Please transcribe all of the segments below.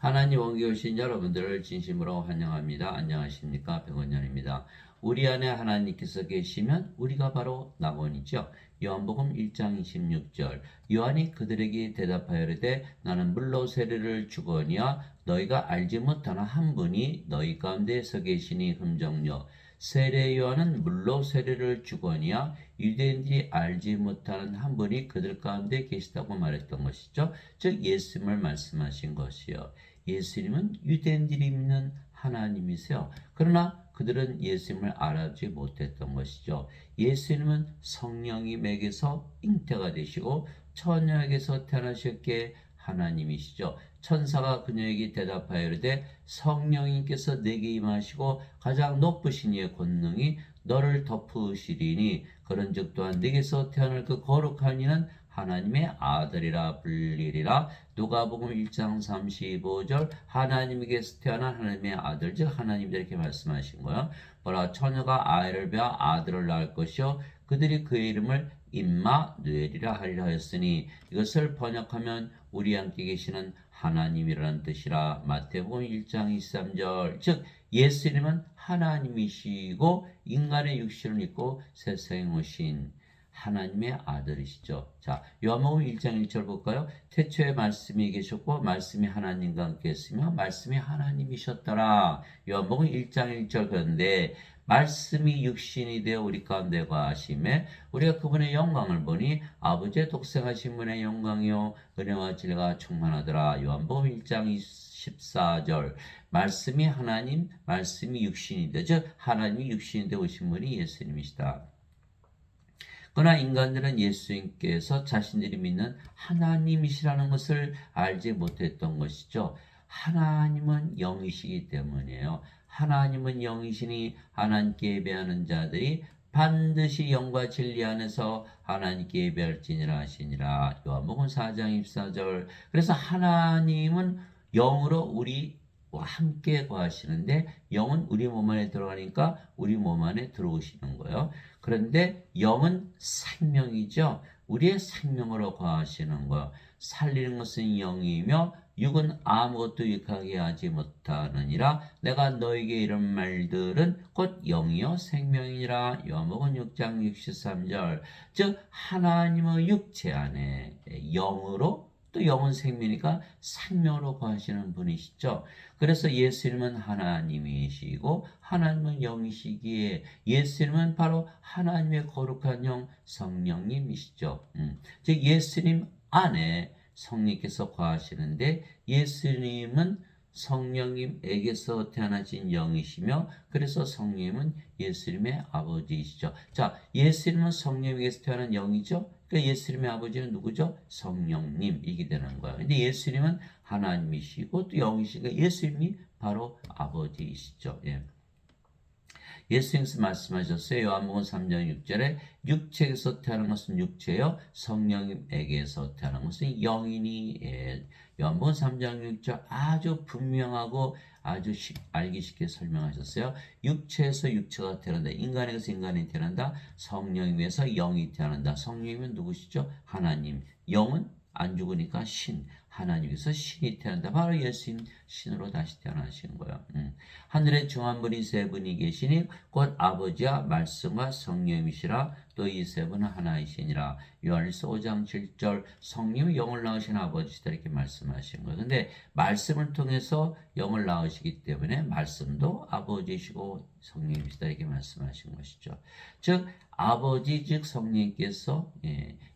하나님 원기 오신 여러분들을 진심으로 환영합니다. 안녕하십니까? 백원년입니다. 우리 안에 하나님께서 계시면 우리가 바로 낙원이죠. 요한복음 1장 26절 요한이 그들에게 대답하여 이르되 나는 물로 세례를 주거니와 너희가 알지 못하는 한 분이 너희 가운데 서 계시니 흠정요 세례 요한은 물로 세례를 주거니와 유대인들이 알지 못하는 한 분이 그들 가운데 계시다고 말했던 것이죠. 즉 예수님을 말씀하신 것이요. 예수님은 유대인들이 믿는 하나님이세요. 그러나 그들은 예수님을 알아보지 못했던 것이죠. 예수님은 성령님에게서 잉태가 되시고 처녀에게서 태어나셨기에 하나님이시죠. 천사가 그녀에게 대답하여 이르되 성령님께서 내게 임하시고 가장 높으신 이의 권능이 너를 덮으시리니 그런즉 또한 내게서 태어날 그 거룩한 이는 하나님의 아들이라 불리리라. 누가복음 1장 35절 하나님에게서 태어난 하나님의 아들 즉 하나님이 이렇게 말씀하신 거예요. 뭐라 처녀가 아이를 베어 아들을 낳을 것이요 그들이 그의 이름을 임마누엘이라 하리라 하였으니 이것을 번역하면 우리 함께 계시는 하나님이라는 뜻이라. 마태복음 1장 23절 즉 예수님은 하나님이시고 인간의 육신을 입고 세상에 오신 하나님의 아들이시죠. 자, 요한복음 1장 1절 볼까요? 태초에 말씀이 계셨고 말씀이 하나님과 함께 했으며 말씀이 하나님이셨더라. 요한복음 1장 1절 그런데 말씀이 육신이 되어 우리 가운데 거하심에 우리가 그분의 영광을 보니 아버지의 독생하신 분의 영광이요 은혜와 진리가 충만하더라. 요한복음 1장 14절 말씀이 하나님, 말씀이 육신이 되어 즉 하나님이 육신이 되어 오신 분이 예수님이시다. 그러나 인간들은 예수님께서 자신들이 믿는 하나님이시라는 것을 알지 못했던 것이죠. 하나님은 영이시기 때문이에요. 하나님은 영이시니 하나님께 예배하는 자들이 반드시 영과 진리 안에서 하나님께 예배할지니라 하시니라. 요한복음 4장 24절 그래서 하나님은 영으로 우리와 함께 거하시는데 영은 우리 몸 안에 들어가니까 우리 몸 안에 들어오시는 거예요. 그런데 영은 생명이죠. 우리의 생명으로 거하시는 거. 살리는 것은 영이며 육은 아무것도 유익하게 하지 못하느니라. 내가 너에게 이런 말들은 곧 영이요 생명이니라. 요한복음 6장 63절 즉 하나님의 육체 안에 영으로 또 영은 생명이니까 생명으로 거하시는 분이시죠. 그래서 예수님은 하나님이시고 하나님은 영이시기에 예수님은 바로 하나님의 거룩한 영 성령님이시죠. 즉 예수님 안에 성령께서 거하시는데 예수님은 성령님에게서 태어나신 영이시며 그래서 성령님은 예수님의 아버지이시죠. 자, 예수님은 성령님에게서 태어난 영이죠. 그러니까 예수님의 아버지는 누구죠? 성령님이게 되는 거예요. 근데 예수님은 하나님이시고 또 영이시니까 예수님이 바로 아버지이시죠. 예. 예수님께서 말씀하셨어요. 요한복음 3장 6절에 육체에서 태어난 것은 육체요 성령님에게서 태어난 것은 영이니. 예. 요한복음 3장 6절 아주 분명하고 아주 알기 쉽게 설명하셨어요. 육체에서 육체가 태어난다. 인간에게서 인간이 태어난다. 성령에게서 영이 태어난다. 성령이면 누구시죠? 하나님. 영은 안 죽으니까 신. 하나님께서 신이 태어난다. 바로 예수님 신으로 다시 태어나신 거예요. 하늘에 중한 분이 세 분이 계시니 곧 아버지와 말씀과 성령이시라. 또 이 세 분은 하나이시니라. 요한일서 5장 7절 성령이 영을 낳으신 아버지시다 이렇게 말씀하신 거예요. 근데 말씀을 통해서 영을 낳으시기 때문에 말씀도 아버지시고 성령이시다 이렇게 말씀하신 것이죠. 즉 아버지 즉 성령께서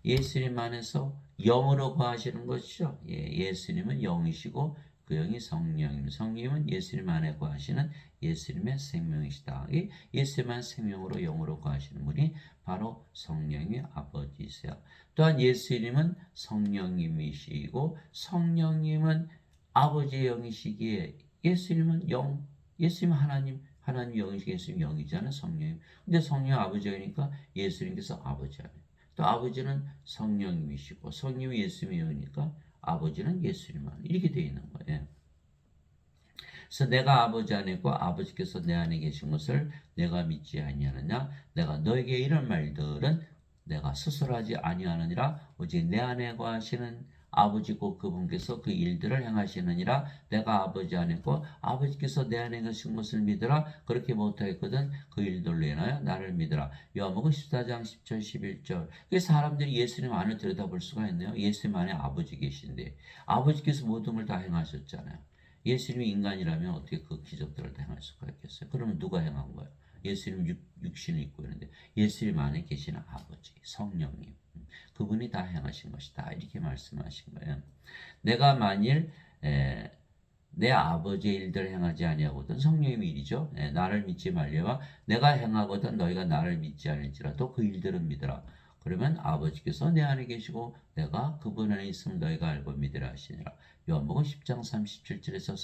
예수님 안에서 영으로 거하시는 것이죠. 예수님은 영이시고 그 영이 성령입니다. 성령은 예수님 안에 거하시는 예수님의 생명이시다. 예수님만 생명으로 영으로 거하시는 분이 바로 성령의 아버지이세요. 또한 예수님은 성령님이시고 성령님은 아버지의 영이시기에 예수님은 영, 예수님은 하나님 영이시고 예수님 영이잖아요. 성령님. 근데 성령 아버지 영이니까 예수님께서 아버지 아니에요. 또 아버지는 성령님이시고 성령이 예수님의 영이니까 아버지는 예수님 안에 이렇게 되어 있는 거예요. 그래서 내가 아버지 안에 있고 아버지께서 내 안에 계신 것을 내가 믿지 아니하느냐. 내가 너에게 이런 말들은 내가 스스로 하지 아니하느니라. 오직 내 안에 거하시는 아버지고 그분께서 그 일들을 행하시느니라. 내가 아버지 안에 있고 아버지께서 내 안에 계신 것을 믿으라. 그렇게 못하겠거든 그 일들로 인하여 나를 믿으라. 요한복음 14장 10절 11절. 그 사람들이 예수님 안을 들여다볼 수가 있네요. 예수님 안에 아버지 계신데 아버지께서 모든 걸 다 행하셨잖아요. 예수님이 인간이라면 어떻게 그 기적들을 다 행할 수가 있겠어요? 그러면 누가 행한 거예요? 예수님 육신을 입고 있는데 예수님 안에 계시는 아버지, 성령님, 그분이 다 행하신 것이다. 이렇게 말씀하신 거예요. 내가 만일 내 아버지의 일들을 행하지 아니하거든 성령님의 일이죠. 나를 믿지 말려와 내가 행하거든 너희가 나를 믿지 않을지라도 그 일들은 믿으라. 그러면 아버지께서 내 안에 계시고 내가 그분 안에 있으면 너희가 알고 믿으라 하시니라. 요한복음 10장 37절에서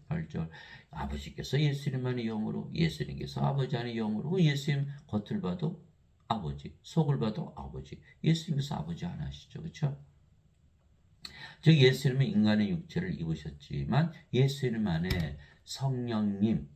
38절. 아버지께서 예수님 안에 영으로, 예수님께서 아버지 안에 영으로, 예수님 겉을 봐도 아버지, 속을 봐도 아버지. 예수님께서 아버지 안 하시죠. 그렇죠? 즉 예수님은 인간의 육체를 입으셨지만 예수님 안에 성령님,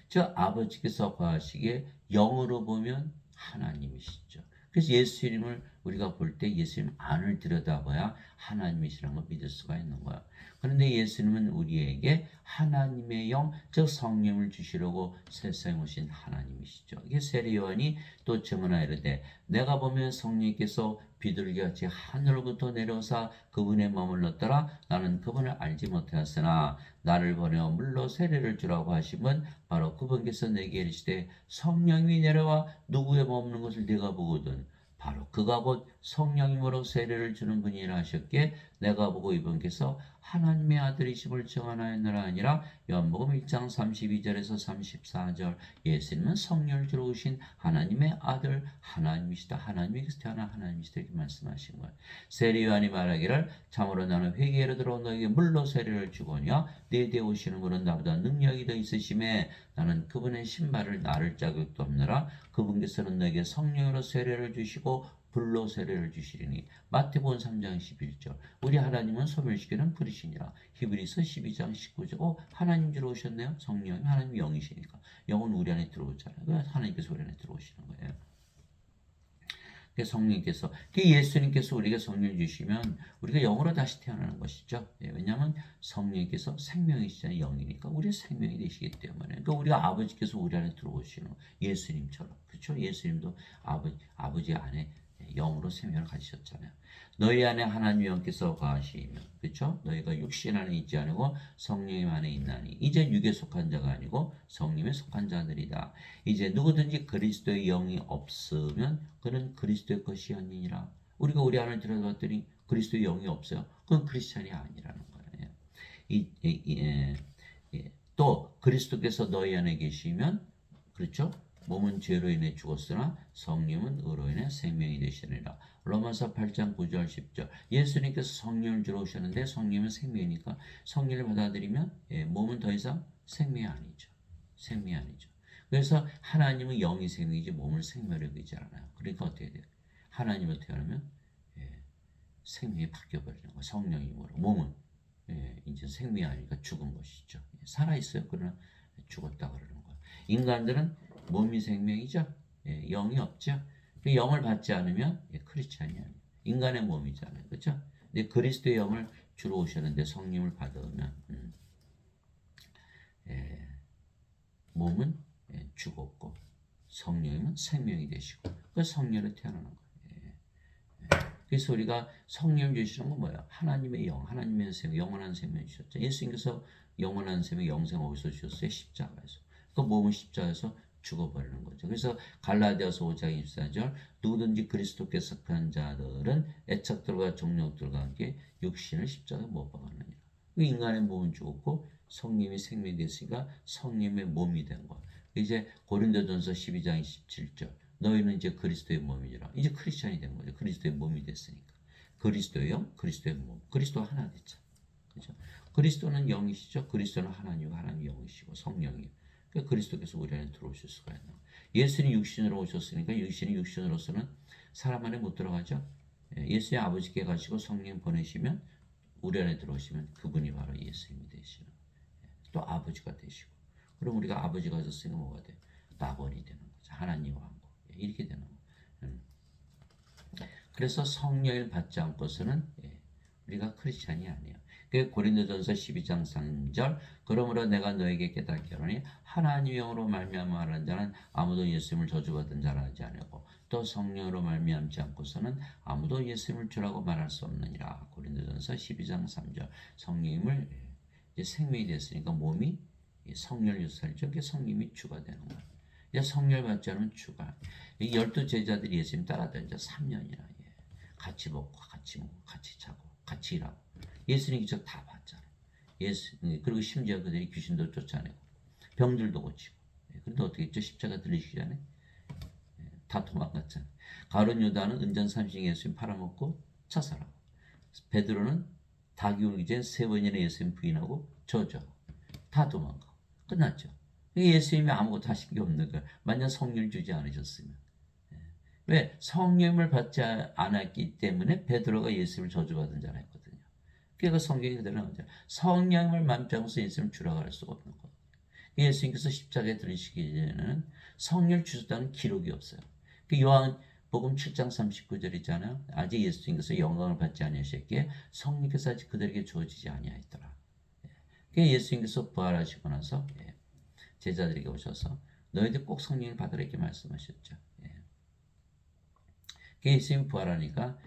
즉 아버지께서 거하시기에 영으로 보면 하나님이시죠. 그래서 예수님을 우리가 볼 때 예수님 안을 들여다봐야 하나님이시라는 걸 믿을 수가 있는 거야. 그런데 예수님은 우리에게 하나님의 영, 즉 성령을 주시려고 세상에 오신 하나님이시죠. 이게 세례 요한이 또 증언하여 이르되 내가 보면 성령께서 비둘기같이 하늘로부터 내려오사 그분의 머물렀더라. 나는 그분을 알지 못하였으나 나를 보내어 물로 세례를 주라고 하심은 바로 그분께서 내게 이르시되 성령이 내려와 누구의 머무는 것을 네가 보거든 바로 그가 곧 성령님으로 세례를 주는 분이라 하셨기에 내가 보고 이분께서 하나님의 아들이심을 증언하였느라 아니라 요한복음 1장 32절에서 34절. 예수님은 성령을 주러 오신 하나님의 아들 하나님이시다. 하나님께서 태어난 하나님이시다. 이렇게 말씀하신 거예요. 세례 요한이 말하기를 참으로 나는 회개로 들어온 너에게 물로 세례를 주거니와 내 뒤에 오시는 분은 나보다 능력이 더 있으심에 나는 그분의 신발을 나를 자격도 없느라. 그분께서는 너에게 성령으로 세례를 주시고 불로 세례를 주시리니. 마태복음 3장 11절. 우리 하나님은 소멸시키는 불이시니라. 히브리서 12장 19절. 하나님 주로 오셨네요. 성령이 하나님 영이시니까. 영은 우리 안에 들어오잖아요. 하나님께서 우리 안에 들어오시는 거예요. 성령께서, 예수님께서 우리에게 성령 주시면 우리가 영으로 다시 태어나는 것이죠. 왜냐하면 성령께서 생명이시잖아요. 영이니까 우리의 생명이 되시기 때문에. 그러니까 우리가 아버지께서 우리 안에 들어오시는 예수님처럼, 그렇죠? 예수님도 아버지 안에 영으로 생명을 가지셨잖아요. 너희 안에 하나님 영께서 거하시면, 그렇죠? 너희가 육신 안에 있지 않고 성령 안에 있나니 이제 육에 속한 자가 아니고 성령에 속한 자들이다. 이제 누구든지 그리스도의 영이 없으면 그는 그리스도의 것이 아니니라. 우리가 우리 안을 들여다봤더니 그리스도의 영이 없어요. 그건 크리스찬이 아니라는 거예요. 또 그리스도께서 너희 안에 계시면, 그렇죠? 몸은 죄로 인해 죽었으나 성령은 의로 인해 생명이 되시느니라. 로마서 8장 9절 10절. 예수님께서 성령을 주러 오셨는데 성령은 생명이니까 성령을 받아들이면 몸은 더 이상 생명이 아니죠. 생명이 아니죠. 그래서 하나님은 영이 생명이지 몸을 생명으로 여기지 않아요. 그러니까 어떻게 돼요? 하나님을 태어나면 생명이 바뀌어버리는 거예요. 성령이므로. 몸은 이제 생명이 아니니까 죽은 것이죠. 살아있어요. 그러나 죽었다 그러는 거예요. 인간들은 몸이 생명이죠. 영이 없죠. 영을 받지 않으면 크리스찬이 아니에요. 인간의 몸이잖아요. 그렇죠? 근데 그리스도의 영을 주로 오셨는데 성령을 받으면 몸은 죽었고 성령은 생명이 되시고 그 성령으로 태어나는 거예요. 그래서 우리가 성령 주시는 건 뭐예요? 하나님의 영, 하나님의 생명, 영원한 생명 주셨죠. 예수님께서 영원한 생명, 영생 어디서 주셨어요? 십자가에서. 그 몸은 십자가에서 죽어버리는 거죠. 그래서 갈라디아서 5장 24절 누구든지 그리스도께 속한 자들은 애착들과 정욕들과 함께 육신을 십자가에 못 박았느니라. 인간의 몸은 죽었고 성령이 생명이 됐으니까 성령의 몸이 된 거예요. 이제 고린도전서 12장 27절 너희는 이제 그리스도의 몸이라. 이제 크리스찬이 된 거죠. 그리스도의 몸이 됐으니까. 그리스도의 영, 그리스도의 몸. 그리스도 하나 됐죠. 그렇죠? 그리스도는 영이시죠. 그리스도는 하나님이고 하나님 영이시고 성령이에요. 그러니까 그리스도께서 우리 안에 들어오실 수가 있는 거예요. 예수님이 육신으로 오셨으니까 예수님이 육신으로서는 사람 안에 못 들어가죠. 예수의 아버지께 가시고 성령 보내시면 우리 안에 들어오시면 그분이 바로 예수님이 되시는 거예요. 또 아버지가 되시고. 그럼 우리가 아버지가 되었으니까 뭐가 돼요? 아버지 되는 거죠. 하나님 왕국. 이렇게 되는 거예요. 그래서 성령을 받지 않고서는 우리가 크리스찬이 아니에요. 그 고린도전서 12장 3절 그러므로 내가 너에게 깨닫게 하노니 하나님의 영으로 말미암아 하는 자는 아무도 예수님을 저주받은 자라 하지 아니하고 또 성령으로 말미암지 않고서는 아무도 예수님을 주라고 말할 수 없느니라. 고린도전서 12장 3절 성령님을 이제 생명이 됐으니까 몸이 성령 유살이죠. 그게 성령이 주가 되는 거예요. 이제 성령 받지 않으면 주가. 이 12제자들이 예수님 따라다니자 3년이나 같이 먹고 같이 자고 같이 일하고 예수님 기적 다 봤잖아요. 그리고 심지어 그들이 귀신도 쫓아내고 병들도 고치고. 그런데 어떻게 했죠? 십자가 들리시기 전에 다 도망갔잖아요. 가룟 유다는 은전 삼식 예수님 팔아먹고 자살하고 베드로는 닭이 울기 전에 3번이나 예수님 부인하고 저주하고 다 도망가고 끝났죠. 예수님이 아무것도 하신 게 없는 거예요. 만약 성령을 주지 않으셨으면. 왜? 성령을 받지 않았기 때문에 베드로가 예수님을 저주받은 자라 했거든요. 그러니까 성경이 그대로 나오죠. 성령을 맘자고서 예수님을 주라고 할 수가 없는 거예요. 예수님께서 십자가에 들으시기 전에는 성령을 주셨다는 기록이 없어요. 요한복음 7장 39절이잖아요. 아직 예수님께서 영광을 받지 아니하셨기에 성령께서 아직 그들에게 주어지지 아니하였더라. 예수님께서 부활하시고 나서 제자들에게 오셔서 너희들 꼭 성령을 받으라 이렇게 말씀하셨죠. 예수님 부활하니까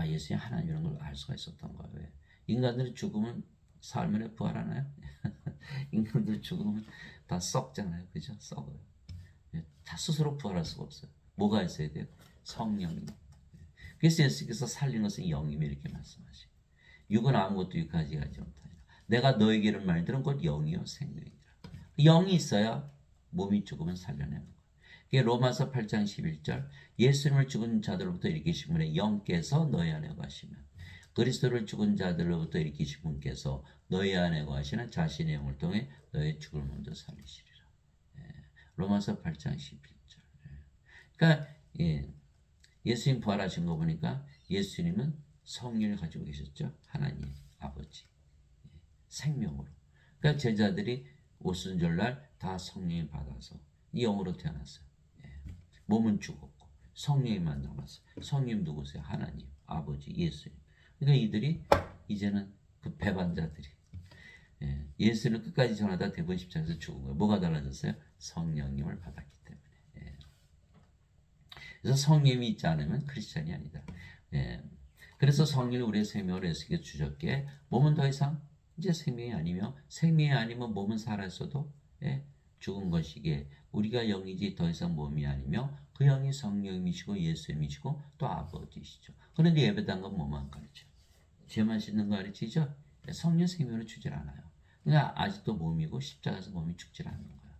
예수님 하나님이라는 걸 알 수가 있었던 거예요. 왜? 인간들은 죽으면 삶에 부활하나요? 인간들 죽으면 다 썩잖아요. 그죠? 썩어요. 다 스스로 부활할 수가 없어요. 뭐가 있어야 돼요? 성령이. 그래서 예수께서 살린 것은 영임이 이렇게 말씀하시고 육은 아무것도 유익하지 못하니라. 내가 너에게를 말들은 곧 영이요 생명이라. 영이 있어야 몸이 죽으면 살려내는 거예요. 로마서 8장 11절 예수님을 죽은 자들로부터 일으키신 분의 영께서 너희 안에 거하시면 그리스도를 죽은 자들로부터 일으키신 분께서 너희 안에 거하시는 자신의 영을 통해 너의 죽을 먼저 살리시리라. 로마서 8장 11절. 그러니까 예수님 부활하신 거 보니까 예수님은 성령을 가지고 계셨죠. 하나님 아버지 생명으로. 그러니까 제자들이 오순절날 다 성령을 받아서 이 영으로 태어났어요. 몸은 죽었고 성령님만 남았어요. 성령 누구세요? 하나님 아버지 예수님. 그러니까 이들이 이제는 그 배반자들이 예수를 끝까지 전하다 대부분 십자가에서 죽은 거예요. 뭐가 달라졌어요? 성령님을 받았기 때문에. 그래서 성령이 있지 않으면 크리스찬이 아니다. 그래서 성령이 우리의 생명을 예수께 주셨기에 몸은 더 이상 이제 생명이 아니며 생명이 아니면 몸은 살았어도 죽은 것이기에 우리가 영이지 더 이상 몸이 아니며 그 영이 성령이시고 예수님이시고 또 아버지시죠. 그런데 예배당 건 뭐만 가르쳐? 죄만 씻는 거 가르치죠? 성령 생명을 주질 않아요. 그러니까 아직도 몸이고 십자가에서 몸이 죽질 않는 거예요.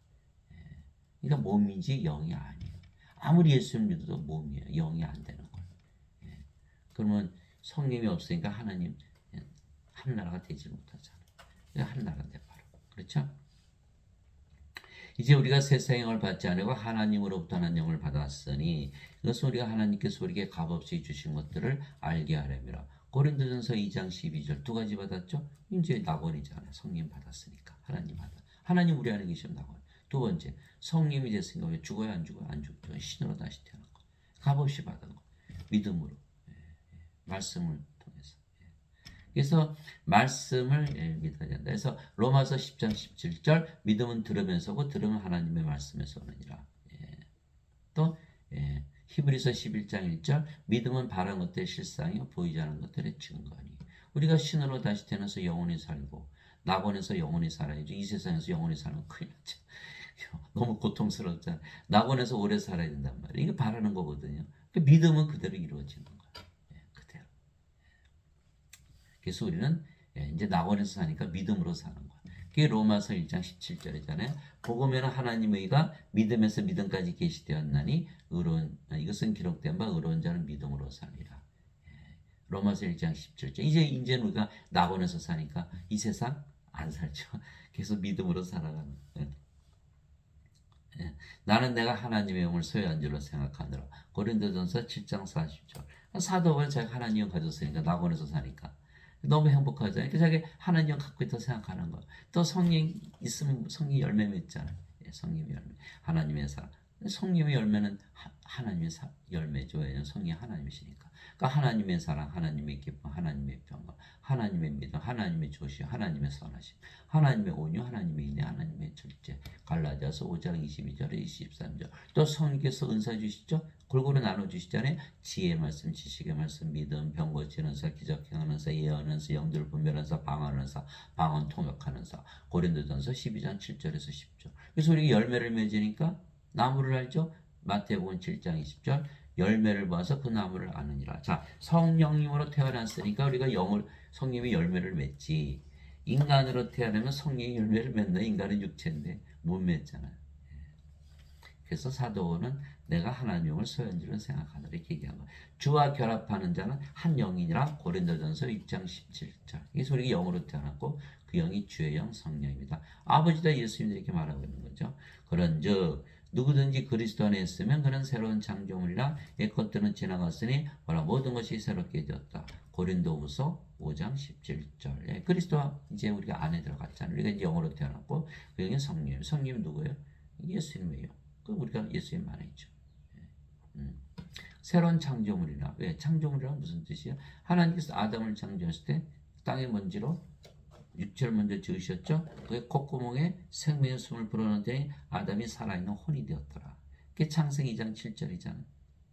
그러니까 몸이지 영이 아니에요. 아무리 예수님 믿어도 몸이에요. 영이 안 되는 거예요. 그러면 성령이 없으니까 하나님 한 나라가 되지 못하잖아요. 한 나라인데 바로. 그렇죠? 이제 우리가 세상 영을 받지 않고 하나님으로부터 하는 영을 받았으니 이것은 우리가 하나님께서 우리에게 값없이 주신 것들을 알게 하려니라. 고린도전서 2장 12절 두 가지 받았죠? 이제 낙원이잖아요. 성령 받았으니까 하나님 받아. 하나님 우리 안에 계시면 낙원. 두 번째 성령이 됐으니까 왜 죽어야 안 죽어요? 안 죽죠. 신으로 다시 태어난 거. 값없이 받은 거. 믿음으로. 말씀을 통해서. 그래서 말씀을 믿어야 된다. 그래서 로마서 10장 17절 믿음은 들으면서고 들으면 하나님의 말씀에서 오느니라. 또 히브리서 11장 1절 믿음은 바라는 것들의 실상이요 보이지 않는 것들의 증거니. 우리가 신으로 다시 태어나서 영원히 살고 낙원에서 영원히 살아야죠. 이 세상에서 영원히 살면 큰일 났죠. 너무 고통스럽잖아요. 낙원에서 오래 살아야 된단 말이에요. 이게 바라는 거거든요. 그 믿음은 그대로 이루어지는 거예요. 그대로. 그래서 우리는 이제 낙원에서 사니까 믿음으로 사는 거야. 그게 로마서 1장 17절이잖아요. 복음에는 하나님의 의가 믿음에서 믿음까지 계시되었나니 의로운 이것은 기록된 바 의로운 자는 믿음으로 사니라. 로마서 1장 17절. 이제는 우리가 낙원에서 사니까 이 세상 안 살죠. 계속 믿음으로 살아가는. 나는 내가 하나님의 영을 소유한 줄로 생각하느라. 고린도전서 7장 40절. 사도가 자기가 하나님 영 가졌으니까 낙원에서 사니까. 너무 행복하잖아요. 자기 하나님 영 갖고 있다고 생각하는 거. 또 성령 있으면 성령 열매 맺잖아요. 성령 열매. 하나님의 사랑. 성령의 열매는 하나님의 열매죠. 왜냐하면 성령이 하나님이시니까. 그러니까 하나님의 사랑, 하나님의 기쁨, 하나님의 평강, 하나님의 믿음, 하나님의 조시, 하나님의 선하심, 하나님의 온유, 하나님의 인내, 하나님의 절제. 갈라디아서 5장 22절에 23절. 또 성령께서 은사 주시죠? 골고루 나눠 주시잖아요. 지혜의 말씀, 지식의 말씀, 믿음, 병 고치는 사, 기적 행하는 사, 예언하는 사, 영들 분별하는 사, 방언하는 사, 방언 통역하는 사. 고린도전서 12장 7절에서 10절. 그래서 우리가 열매를 맺으니까 나무를 알죠? 마태복음 7장 20절. 열매를 봐서 그 나무를 아느니라. 자, 성령님으로 태어났으니까 우리가 성령의 열매를 맺지. 인간으로 태어나면 성령의 열매를 맺는 인간은 육체인데 못 맺잖아요. 그래서 사도는 내가 하나님을 소현주로 생각하노라 이렇게 얘기한 거예요. 주와 결합하는 자는 한 영이니라. 고린도전서 6장 17절. 그래서 우리가 영으로 태어났고 그 영이 주의 영 성령입니다. 아버지다 예수님도 이렇게 말하고 있는 거죠. 그런즉 누구든지 그리스도 안에 있으면 그는 새로운 창조물이라. 옛것들은 지나갔으니 보라 모든 것이 새롭게 되었다. 고린도후서 5장 17절. 예, 그리스도와 이제 우리가 안에 들어갔잖아요. 우리가 이제 영으로 태어났고 그 영이 성령. 성령이 누구예요? 예수님이에요. 그 우리가 예수님 안에 있죠. 새로운 창조물이라. 왜? 창조물이란 무슨 뜻이에요? 하나님께서 아담을 창조했을 때 땅의 먼지로 육체를 먼저 지으셨죠. 그 콧구멍에 생명의 숨을 불어넣더니 아담이 살아있는 혼이 되었더라. 그게 창세기 2장 7절이잖아요.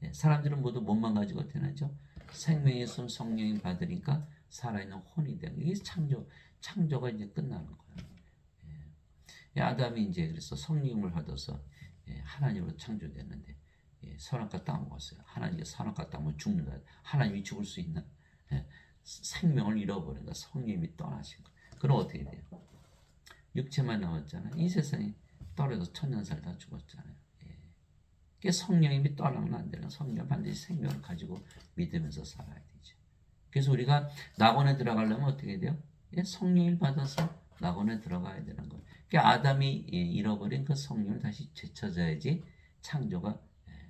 예, 사람들은 모두 몸만 가지고 태어나죠. 생명의 숨 성령이 받으니까 살아있는 혼이 되는 이게 창조가 이제 끝나는 거예요. 예, 아담이 이제 그래서 성령을 받아서 하나님으로 창조됐는데 선악과 땅을 먹었어요. 하나님께 선악과 땅을 죽는다. 하나님이 죽을 수 있나? 생명을 잃어버린다. 성령이 떠나신 거예요. 그럼 어떻게 돼요? 육체만 남았잖아요. 이 세상에 떨어져 천년 살다 죽었잖아요. 그 성령님이 떠나면 안 되는 성령 반드시 생명을 가지고 믿으면서 살아야 되죠. 그래서 우리가 낙원에 들어가려면 어떻게 돼요? 성령을 받아서 낙원에 들어가야 되는 거예요. 그러니까 아담이 잃어버린 그 성령을 다시 되찾아야지 창조가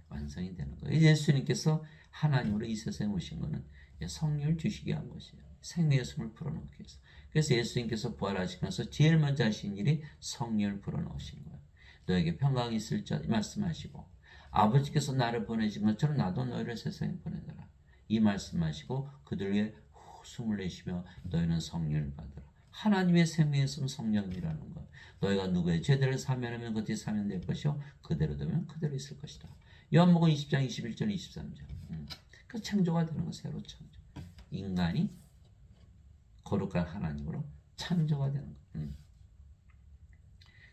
완성이 되는 거예요. 예수님께서 하나님으로 이 세상에 오신 거는 성령을 주시게 한 것이에요. 생명의 숨을 불어넣기 위해서. 그래서 예수님께서 부활하시면서 제일 먼저 하신 일이 성령을 불어넣으신 거예요. 너에게 평강이 있을 자 말씀하시고 아버지께서 나를 보내신 것처럼 나도 너희를 세상에 보내더라. 이 말씀하시고 그들 위해 숨을 내쉬며 너희는 성령을 받으라. 하나님의 생명의 숨 성령이라는 것. 너희가 누구의 죄들을 사면하면 그들이 사면될 것이요 그대로 되면 그대로 있을 것이다. 요한복음 20장 21절 23절. 그 창조가 되는 거 새로 창조. 인간이 거룩한 하나님으로 창조가 되는 거.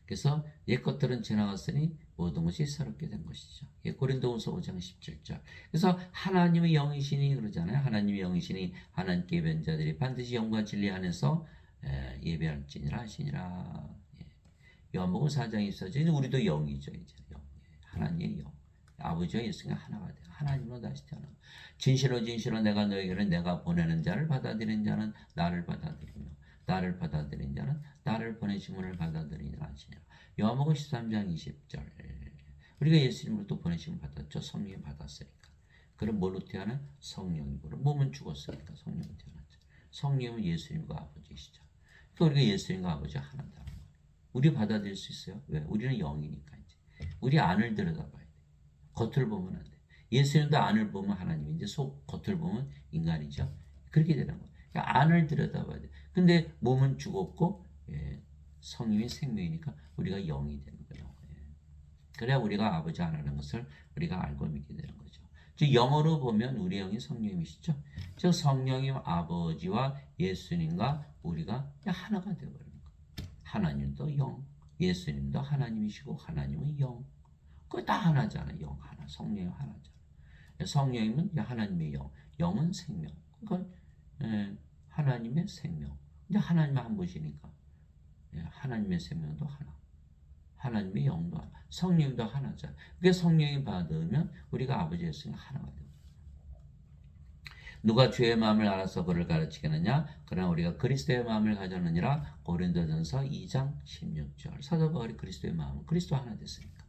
그래서 옛 것들은 지나갔으니 모든 것이 새롭게 된 것이죠. 고린도후서 5장 17절. 그래서 하나님의 영이시니 그러잖아요. 하나님의 영이시니 하나님께 예배한 자들이 반드시 영과 진리 안에서 예배할지니라 하시니라. 요한복음 4장 24절. 우리도 영이죠. 이제 영. 하나님의 영. 아버지와 예수가 하나가 돼요. 하나님으로 다시 태어나. 진실로 진실로 내가 너에게는 내가 보내는 자를 받아들인 자는 나를 받아들이며 나를 받아들인 자는 나를 보내신 분을 받아들이니라 하시니라. 요한복음 13장 20절. 우리가 예수님으로 또 보내심을 받았죠. 성령 받았으니까. 그럼 뭘로 태어나? 성령으로. 몸은 죽었으니까 성령으로 태어났죠. 성령은 예수님과 아버지시죠. 그러니까 우리가 예수님과 아버지가 하나다. 우리 받아들일 수 있어요. 왜? 우리는 영이니까 이제. 우리 안을 들여다봐야 돼. 겉을 보면 안 돼. 예수님도 안을 보면 하나님인데 속 겉을 보면 인간이죠. 그렇게 되는 거예요. 그러니까 안을 들여다봐야 돼. 근데 몸은 죽었고 성령이 생명이니까 우리가 영이 되는 거예요. 그래야 우리가 아버지 하나라는 것을 우리가 알고 믿게 되는 거죠. 즉 영어로 보면 우리 영이 성령이시죠. 즉 성령님 아버지와 예수님과 우리가 하나가 되어버리는 거예요. 하나님도 영, 예수님도 하나님이시고 하나님은 영. 그거 다 하나잖아요. 영 하나, 성령이 하나잖아요. 성령님은 하나님의 영, 영은 생명. 그러니까 하나님의 생명. 근데 하나님은 한 분이니까 하나님의 생명도 하나, 하나님의 영도 하나, 성령도 하나잖아요. 그게 성령이 받으면 우리가 아버지 예수님 하나가 됩니다. 누가 주의 마음을 알아서 그를 가르치겠느냐? 그러나 우리가 그리스도의 마음을 가졌느니라. 고린도전서 2장 16절. 사도 바울이 그리스도의 마음은 그리스도 하나 됐으니까.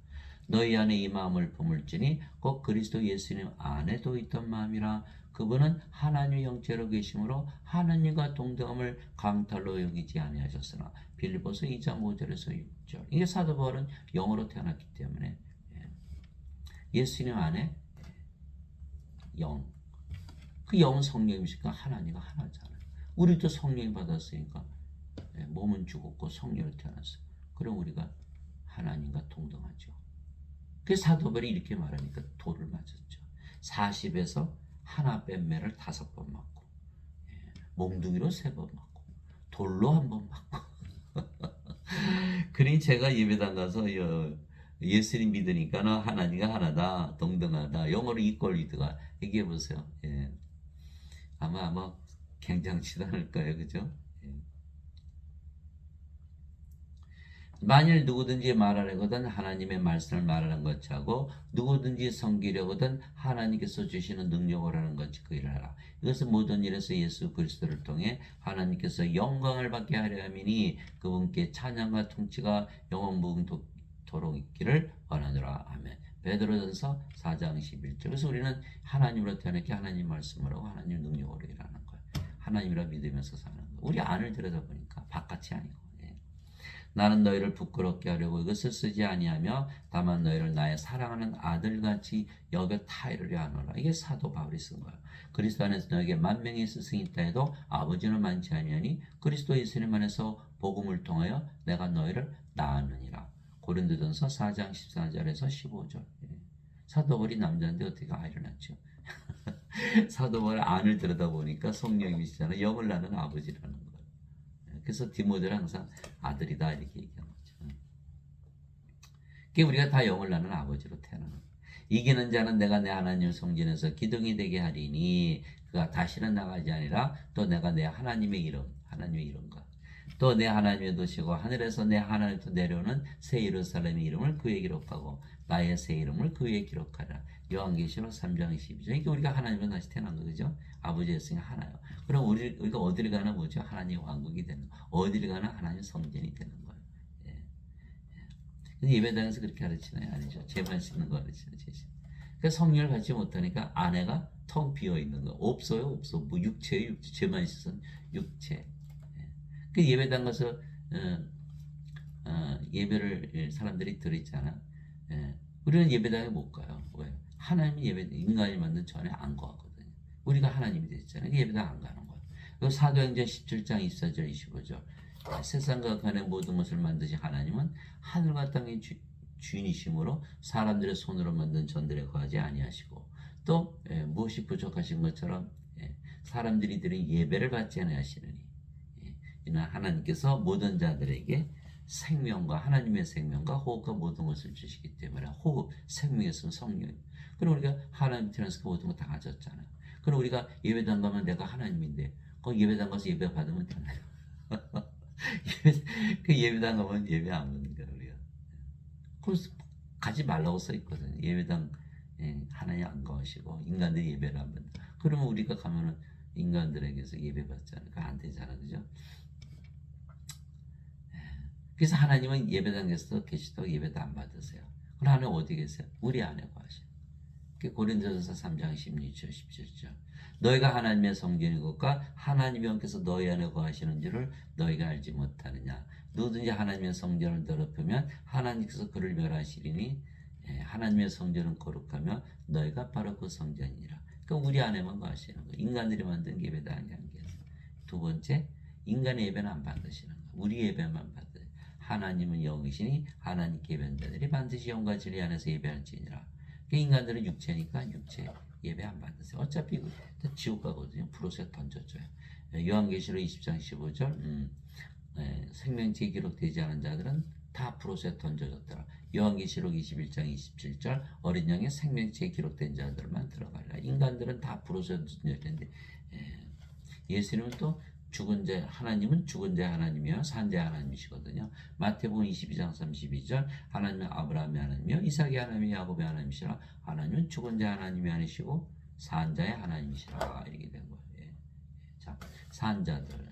너희 안에 이 마음을 품을지니 곧 그리스도 예수님 안에도 있던 마음이라. 그분은 하나님의 영체로 계심으로 하나님과 동등함을 강탈로 여기지 아니하셨으나. 빌립보서 2장 5절에서 6절. 이게 사도 바울은 영으로 태어났기 때문에 예수님 안에 영. 그 영은 성령이니까 하나님과 하나잖아요. 우리도 성령이 받았으니까 몸은 죽었고 성령을 태어났어요. 그럼 우리가 하나님과 동등하죠. 그 사도 바울이 이렇게 말하니까 돌을 맞았죠. 40에서 하나 뺀 매를 5번 맞고 몽둥이로 3번 맞고 돌로 1번 맞고 그러니 제가 예배당 가서 예수님 믿으니까 하나님과 하나다 동등하다 영어로 이퀄리드가 얘기해 보세요. 아마 굉장치 않을 거예요. 그죠? 만일 누구든지 말하려거든 하나님의 말씀을 말하는 것하고 누구든지 섬기려거든 하나님께서 주시는 능력을 하는 것이 그 일을 하라. 이것은 모든 일에서 예수 그리스도를 통해 하나님께서 영광을 받게 하려 함이니 그분께 찬양과 통치가 영원무궁토록 있기를 원하노라. 아멘. 베드로전서 4장 11절. 그래서 우리는 하나님으로 태어났기 하나님 말씀을 하고 하나님 능력으로 일하는 거예요. 하나님이라 믿으면서 사는 거예요. 우리 안을 들여다보니까 바깥이 아니고. 나는 너희를 부끄럽게 하려고 이것을 쓰지 아니하며 다만 너희를 나의 사랑하는 아들같이 여겨 타이르려 하노라. 이게 사도 바울이 쓴 거예요. 그리스도 안에서 너에게 만명의 스승이 있다 해도 아버지는 많지 아니하니 그리스도 예수님 안에서 복음을 통하여 내가 너희를 낳았느니라. 고린도전서 4장 14절에서 15절. 사도 바울이 남자인데 어떻게 아이를 낳죠? 사도 바울 안을 들여다보니까 성령이시잖아요. 영을 낳는 아버지라는 거예요. 그래서 디모데는 항상 아들이다 이렇게 얘기하는 거죠. 그게 우리가 다 영을 낳는 아버지로 태어나는 거예요. 이기는 자는 내가 내 하나님을 성전에서 기둥이 되게 하리니 그가 다시는 나가지 아니라 또 내가 내 하나님의 이름과 또 내 하나님의 도시고 하늘에서 내 하나님부터 내려오는 새 예루살렘의 이름을 그에 기록하고 나의 새 이름을 그에 기록하라. 요한계시록 3장 12절. 그러니까 우리가 하나님은 다시 태어난 거죠. 아버지였으니 하나요. 그럼 우리가 어디를 가나 뭐죠? 하나님의 왕국이 되는 거. 어디를 가나 하나님의 성전이 되는 거예요. 근데 예배당에서 그렇게 가르치나요? 아니죠. 제만 씻는 거 가르치는 제시. 그러니까 성령을 받지 못하니까 안에가 텅 비어 있는 거. 없어요, 없어. 뭐 육체예요, 육체. 제만 씻은 육체. 그 예배당 가서 예배를 사람들이 드리잖아. 우리는 예배당에 못 가요. 왜? 하나님이 인간이 만든 전에 안 가거든요. 우리가 하나님이 됐잖아요. 예배당 안 가는 거예요. 사도행전 17장 24절 25절. 세상과 간의 모든 것을 만드신 하나님은 하늘과 땅의 주인이심으로 사람들의 손으로 만든 전들에 거하지 아니하시고 또 무엇이 부족하신 것처럼 사람들이 드린 예배를 받지 아니하시느니 이는 하나님께서 모든 자들에게 생명과 하나님의 생명과 호흡과 모든 것을 주시기 때문에 호흡, 생명에서는 성령. 그럼 우리가 하나님 태어나서 그 모든 거 다 가졌잖아요. 그럼 우리가 예배당 가면 내가 하나님인데 그 예배당 가서 예배 받으면 되나요? 그 예배당 가면 예배 안 받는 거야 우리가. 그래서 가지 말라고 써 있거든요. 예배당 하나님 안 가시고 인간들이 예배를 안 받는다. 그러면 우리가 가면은 인간들에게서 예배 받잖아요. 그거 안 되잖아, 그죠? 그래서 하나님은 예배당에서 계시다고 예배도 안 받으세요. 그럼 하나님 어디 계세요? 우리 안에 거하셔요. 고린도전서 3장 16절 17절. 너희가 하나님의 성전이고가 하나님이 영께서 너희 안에 거하시는 줄을 너희가 알지 못하느냐. 누구든지 하나님의 성전을 더럽히면 하나님께서 그를 멸하시리니 하나님의 성전은 거룩하며 너희가 바로 그 성전이니라. 그러니까 우리 안에만 거하시는 거예요. 인간들이 만든 예배당이 아니에요. 두 번째, 인간의 예배는 안 받으시는 거예요. 우리 예배만 받아요. 하나님은 영이시니 하나님께 예배하는 자들이 반드시 영과 진리 안에서 예배할지니라. 인간들은 육체니까 육체 예배 안 받으세요. 어차피 다 지옥 가거든요. 불옷에 던져줘요. 요한계시록 20장 15절 생명체에 기록되지 않은 자들은 다 불옷에 던져졌더라. 요한계시록 21장 27절 어린 양의 생명체에 기록된 자들만 들어가리라. 인간들은 다 불옷에 던져졌는데 예수님은 또 죽은 자 하나님은 죽은 자 하나님이요 산 자 하나님이시거든요. 마태복음 22장 32절 하나님은 아브라함의 하나님이요 이삭의 하나님이 야곱의 하나님이시라. 하나님은 죽은 자 하나님이 아니시고 산 자의 하나님이시라. 이렇게 된 거예요. 자, 산 자들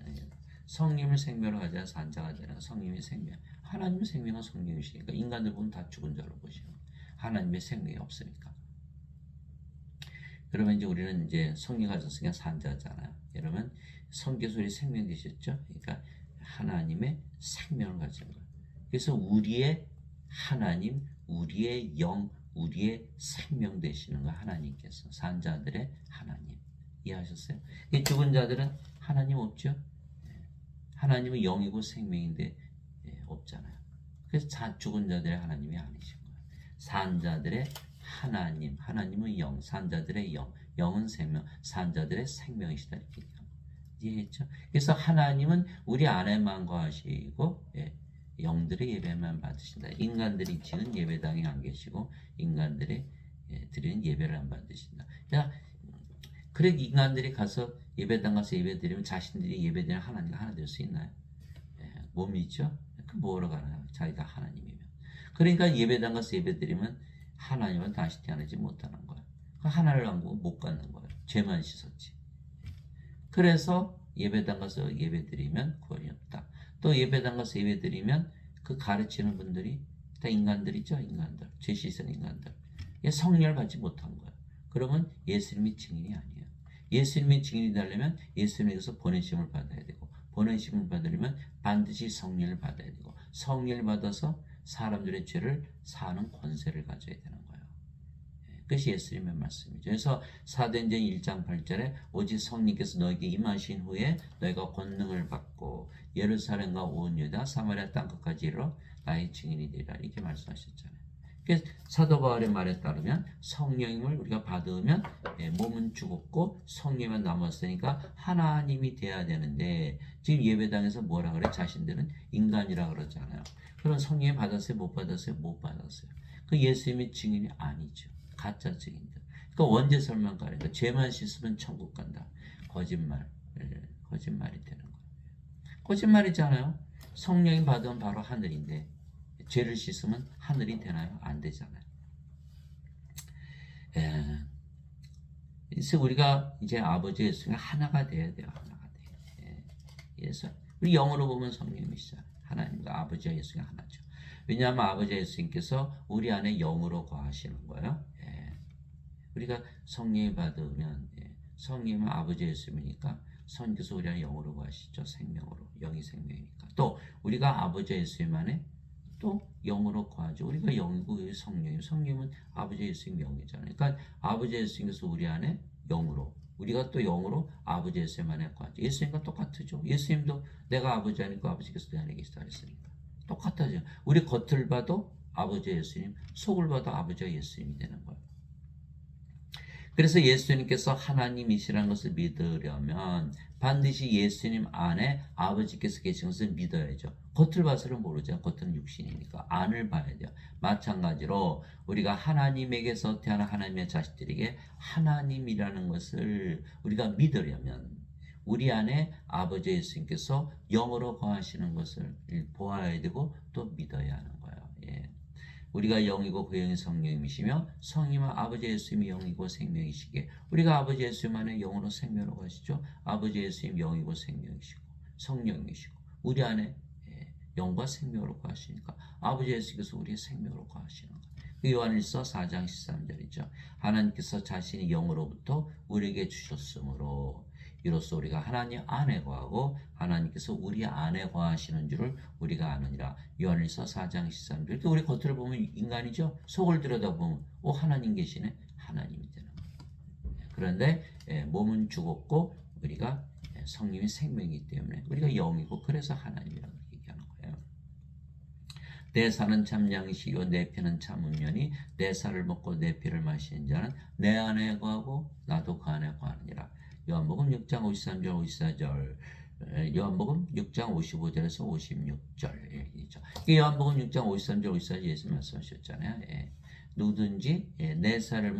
성령을 생명으로 가져야 산 자가 되는 성령의 생명. 하나님의 생명은 성령이시니까 인간들 보면 다 죽은 자로 보시는 거예요. 하나님의 생명이 없으니까. 그러면 이제 우리는 이제 성령 가졌으니까 산 자잖아요. 여러분 성교술이 생명 되셨죠? 그러니까 하나님의 생명을 가진 거예요. 그래서 우리의 하나님, 우리의 영, 우리의 생명 되시는 거 하나님께서 산자들의 하나님. 이해하셨어요? 이 죽은 자들은 하나님 없죠? 하나님은 영이고 생명인데 없잖아요. 그래서 죽은 자들의 하나님이 아니신 거예요. 산 자들의 하나님, 하나님은 영, 산 자들의 영, 영은 생명, 산 자들의 생명이시다 이렇게 얘기합니다. 이해했죠? 그래서 하나님은 우리 안에만 거하시고 영들의 예배만 받으신다. 인간들이 지은 예배당에 안 계시고 인간들의 드리는 예배를 안 받으신다. 그래 인간들이 가서 예배당 가서 예배 드리면 자신들이 예배 드리는 하나님과 하나 될 수 있나요? 못 믿죠? 그 뭐로 가나요? 자기가 하나님이면. 그러니까 예배당 가서 예배 드리면 하나님은 다시 태어나지 못하는 거예요. 하나를 안고 못 갖는 거예요. 죄만 씻었지. 그래서 예배당 가서 예배 드리면 구원이 없다. 또 예배당 가서 예배 드리면 그 가르치는 분들이 다 인간들이죠. 인간들. 죄 씻은 인간들. 성령을 받지 못한 거예요. 그러면 예수님이 증인이 아니에요. 예수님이 증인이 되려면 예수님에게서 보내심을 받아야 되고 보내심을 받으려면 반드시 성령을 받아야 되고 성령을 받아서 사람들의 죄를 사는 권세를 가져야 되는 거예요. 그것이 예수님의 말씀이죠. 그래서 사도행전 1장 8절에 오직 성령께서 너에게 임하신 후에 너희가 권능을 받고 예루살렘과 온 유다 사마리아 땅끝까지 이르러 나의 증인이 되리라 이렇게 말씀하셨잖아요. 그래서 사도 바울의 말에 따르면 성령님을 우리가 받으면 몸은 죽었고 성령만 남았으니까 하나님이 돼야 되는데 지금 예배당에서 뭐라 그래? 자신들은 인간이라 그러잖아요. 그럼 성령 받았어요? 못 받았어요? 못 받았어요. 그 예수님의 증인이 아니죠. 가짜 증인들. 그러니까 원죄설만 가니까 죄만 씻으면 천국 간다. 거짓말. 거짓말이 되는 거예요. 거짓말이잖아요. 성령이 받으면 바로 하늘인데 죄를 씻으면 하늘이 되나요? 안 되잖아요. 그래서 우리가 이제 아버지 예수가 하나가 돼야 돼요. 하나가 돼요. 그래서 우리 영어로 보면 성령이시잖아요. 하나님과 아버지와 예수가 하나죠. 왜냐하면 아버지 예수님께서 우리 안에 영으로 거하시는 거예요. 우리가 성령이 받으면 성령은 아버지 예수님이니까 성령께서 우리 안에 영으로 거하시죠. 생명으로. 영이 생명이니까. 또 우리가 아버지 예수님 안에 또 영으로 거하죠. 우리가 영이고 성령이고 성령은 아버지 예수님 영이잖아요. 그러니까 아버지 예수님께서 우리 안에 영으로 우리가 또 영으로 아버지 예수님 안에 거하죠. 예수님과 똑같죠. 예수님도 내가 아버지 안에 있고 아버지께서 내 안에 계시다 했으니까 똑같아져. 우리 겉을 봐도 아버지 예수님, 속을 봐도 아버지와 예수님이 되는 거예요. 그래서 예수님께서 하나님이시라는 것을 믿으려면 반드시 예수님 안에 아버지께서 계신 것을 믿어야죠. 겉을 봐서는 모르죠. 겉은 육신이니까 안을 봐야 돼요. 마찬가지로 우리가 하나님에게서 태어난 하나님의 자식들에게 하나님이라는 것을 우리가 믿으려면 우리 안에 아버지 예수님께서 영으로 거하시는 것을 보아야 되고 또 믿어야 하는 거예요. 우리가 영이고 그 영이 성령이시며 성령은 아버지 예수님이 영이고 생명이시기에 우리가 아버지 예수님 안에 영으로 생명으로 가시죠. 아버지 예수님 영이고 생명이시고 성령이시고 우리 안에 영과 생명으로 거하시니까 아버지 예수께서 우리의 생명으로 거하시는 거예요. 요한일서 4장 13절이죠. 하나님께서 자신이 영으로부터 우리에게 주셨으므로 이로써 우리가 하나님 안에 거하고 하나님께서 우리 안에 거하시는 줄을 우리가 아느니라. 요한일서 4장 13절. 이렇게 우리 겉을 보면 인간이죠. 속을 들여다보면 하나님 계시네. 하나님이 되는 거예요. 그런데 몸은 죽었고 우리가 성령이 생명이기 때문에 우리가 영이고 그래서 하나님이라고 얘기하는 거예요. 내 살은 참 양식이요 내 피는 참 음료니 내 살을 먹고 내 피를 마시는 자는 내 안에 거하고 나도 그 안에 거하느니라. 요한복음 6장 53절 54절 요한복음 6장 55절에서 56절이죠. 요한복음 6장 53절 54절 예수 말씀하셨잖아요. 누구든지 내 살을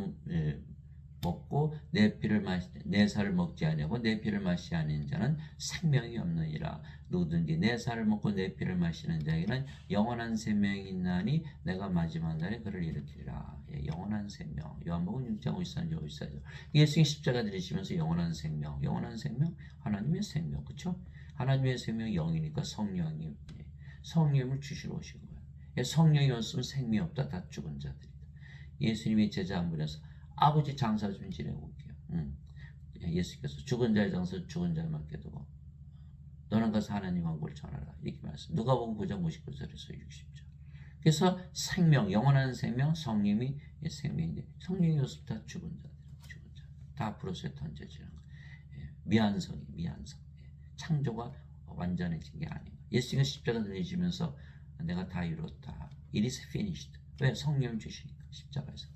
먹고 내 살을 먹지 아니하고 내 피를 마시지 않는 자는 생명이 없느니라. 누구든지 내 살을 먹고 내 피를 마시는 자에게는 영원한 생명이 있나니 내가 마지막 날에 그를 일으키리라. 영원한 생명. 요한복음 6장 53절 54절. 예수님 십자가 들이시면서 영원한 생명. 영원한 생명? 하나님의 생명. 그렇죠? 하나님의 생명이 영이니까 성령이 성령을 주시러 오신 거예요. 성령이 없으면 생명이 없다. 다 죽은 자들이다. 예수님이 제자 한 분에서 아버지 장사 좀 지내고 올게요. 예수께서 죽은 자의 장사 죽은 자를 맡게 두고 너는 가서 하나님 왕국을 전하라. 이렇게 말씀. 누가복음 9장 59절에서 60절. 그래서 생명, 영원한 생명, 성령이 생명인데 성령이 없으면 다 죽은 자들, 죽은 자. 다 앞으로서의 던져지는 거예요. 미완성이 미완성. 창조가 완전해진 게 아니에요. 예수님이 십자가 들리시면서 내가 다 이뤘다. It is finished. 왜? 성령을 주시니까 십자가에서.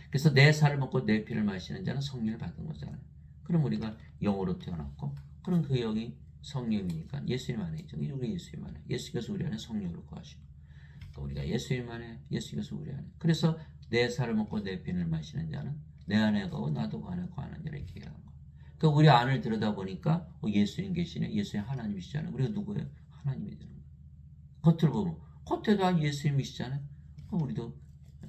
그래서 내 살을 먹고 내 피를 마시는 자는 성령을 받은 거잖아요. 그럼 우리가 영으로 태어났고, 그럼 그 영이 성령이니까 예수님 안에 있죠. 우리가 예수님 안에. 예수께서 우리 안에 성령으로 거하시고, 우리가 예수님 안에, 예수께서 우리 안에. 그래서 내 살을 먹고 내 피를 마시는 자는 내 안에 거하고 나도 그 안에 거하는 자를 이렇게 얘기하는 거예요. 그러니까 우리 안을 들여다보니까 예수님 계시네. 예수님 하나님이시잖아요. 우리가 누구예요? 하나님이 되는 거예요. 겉을 보면 겉에도 예수님이시잖아요. 우리도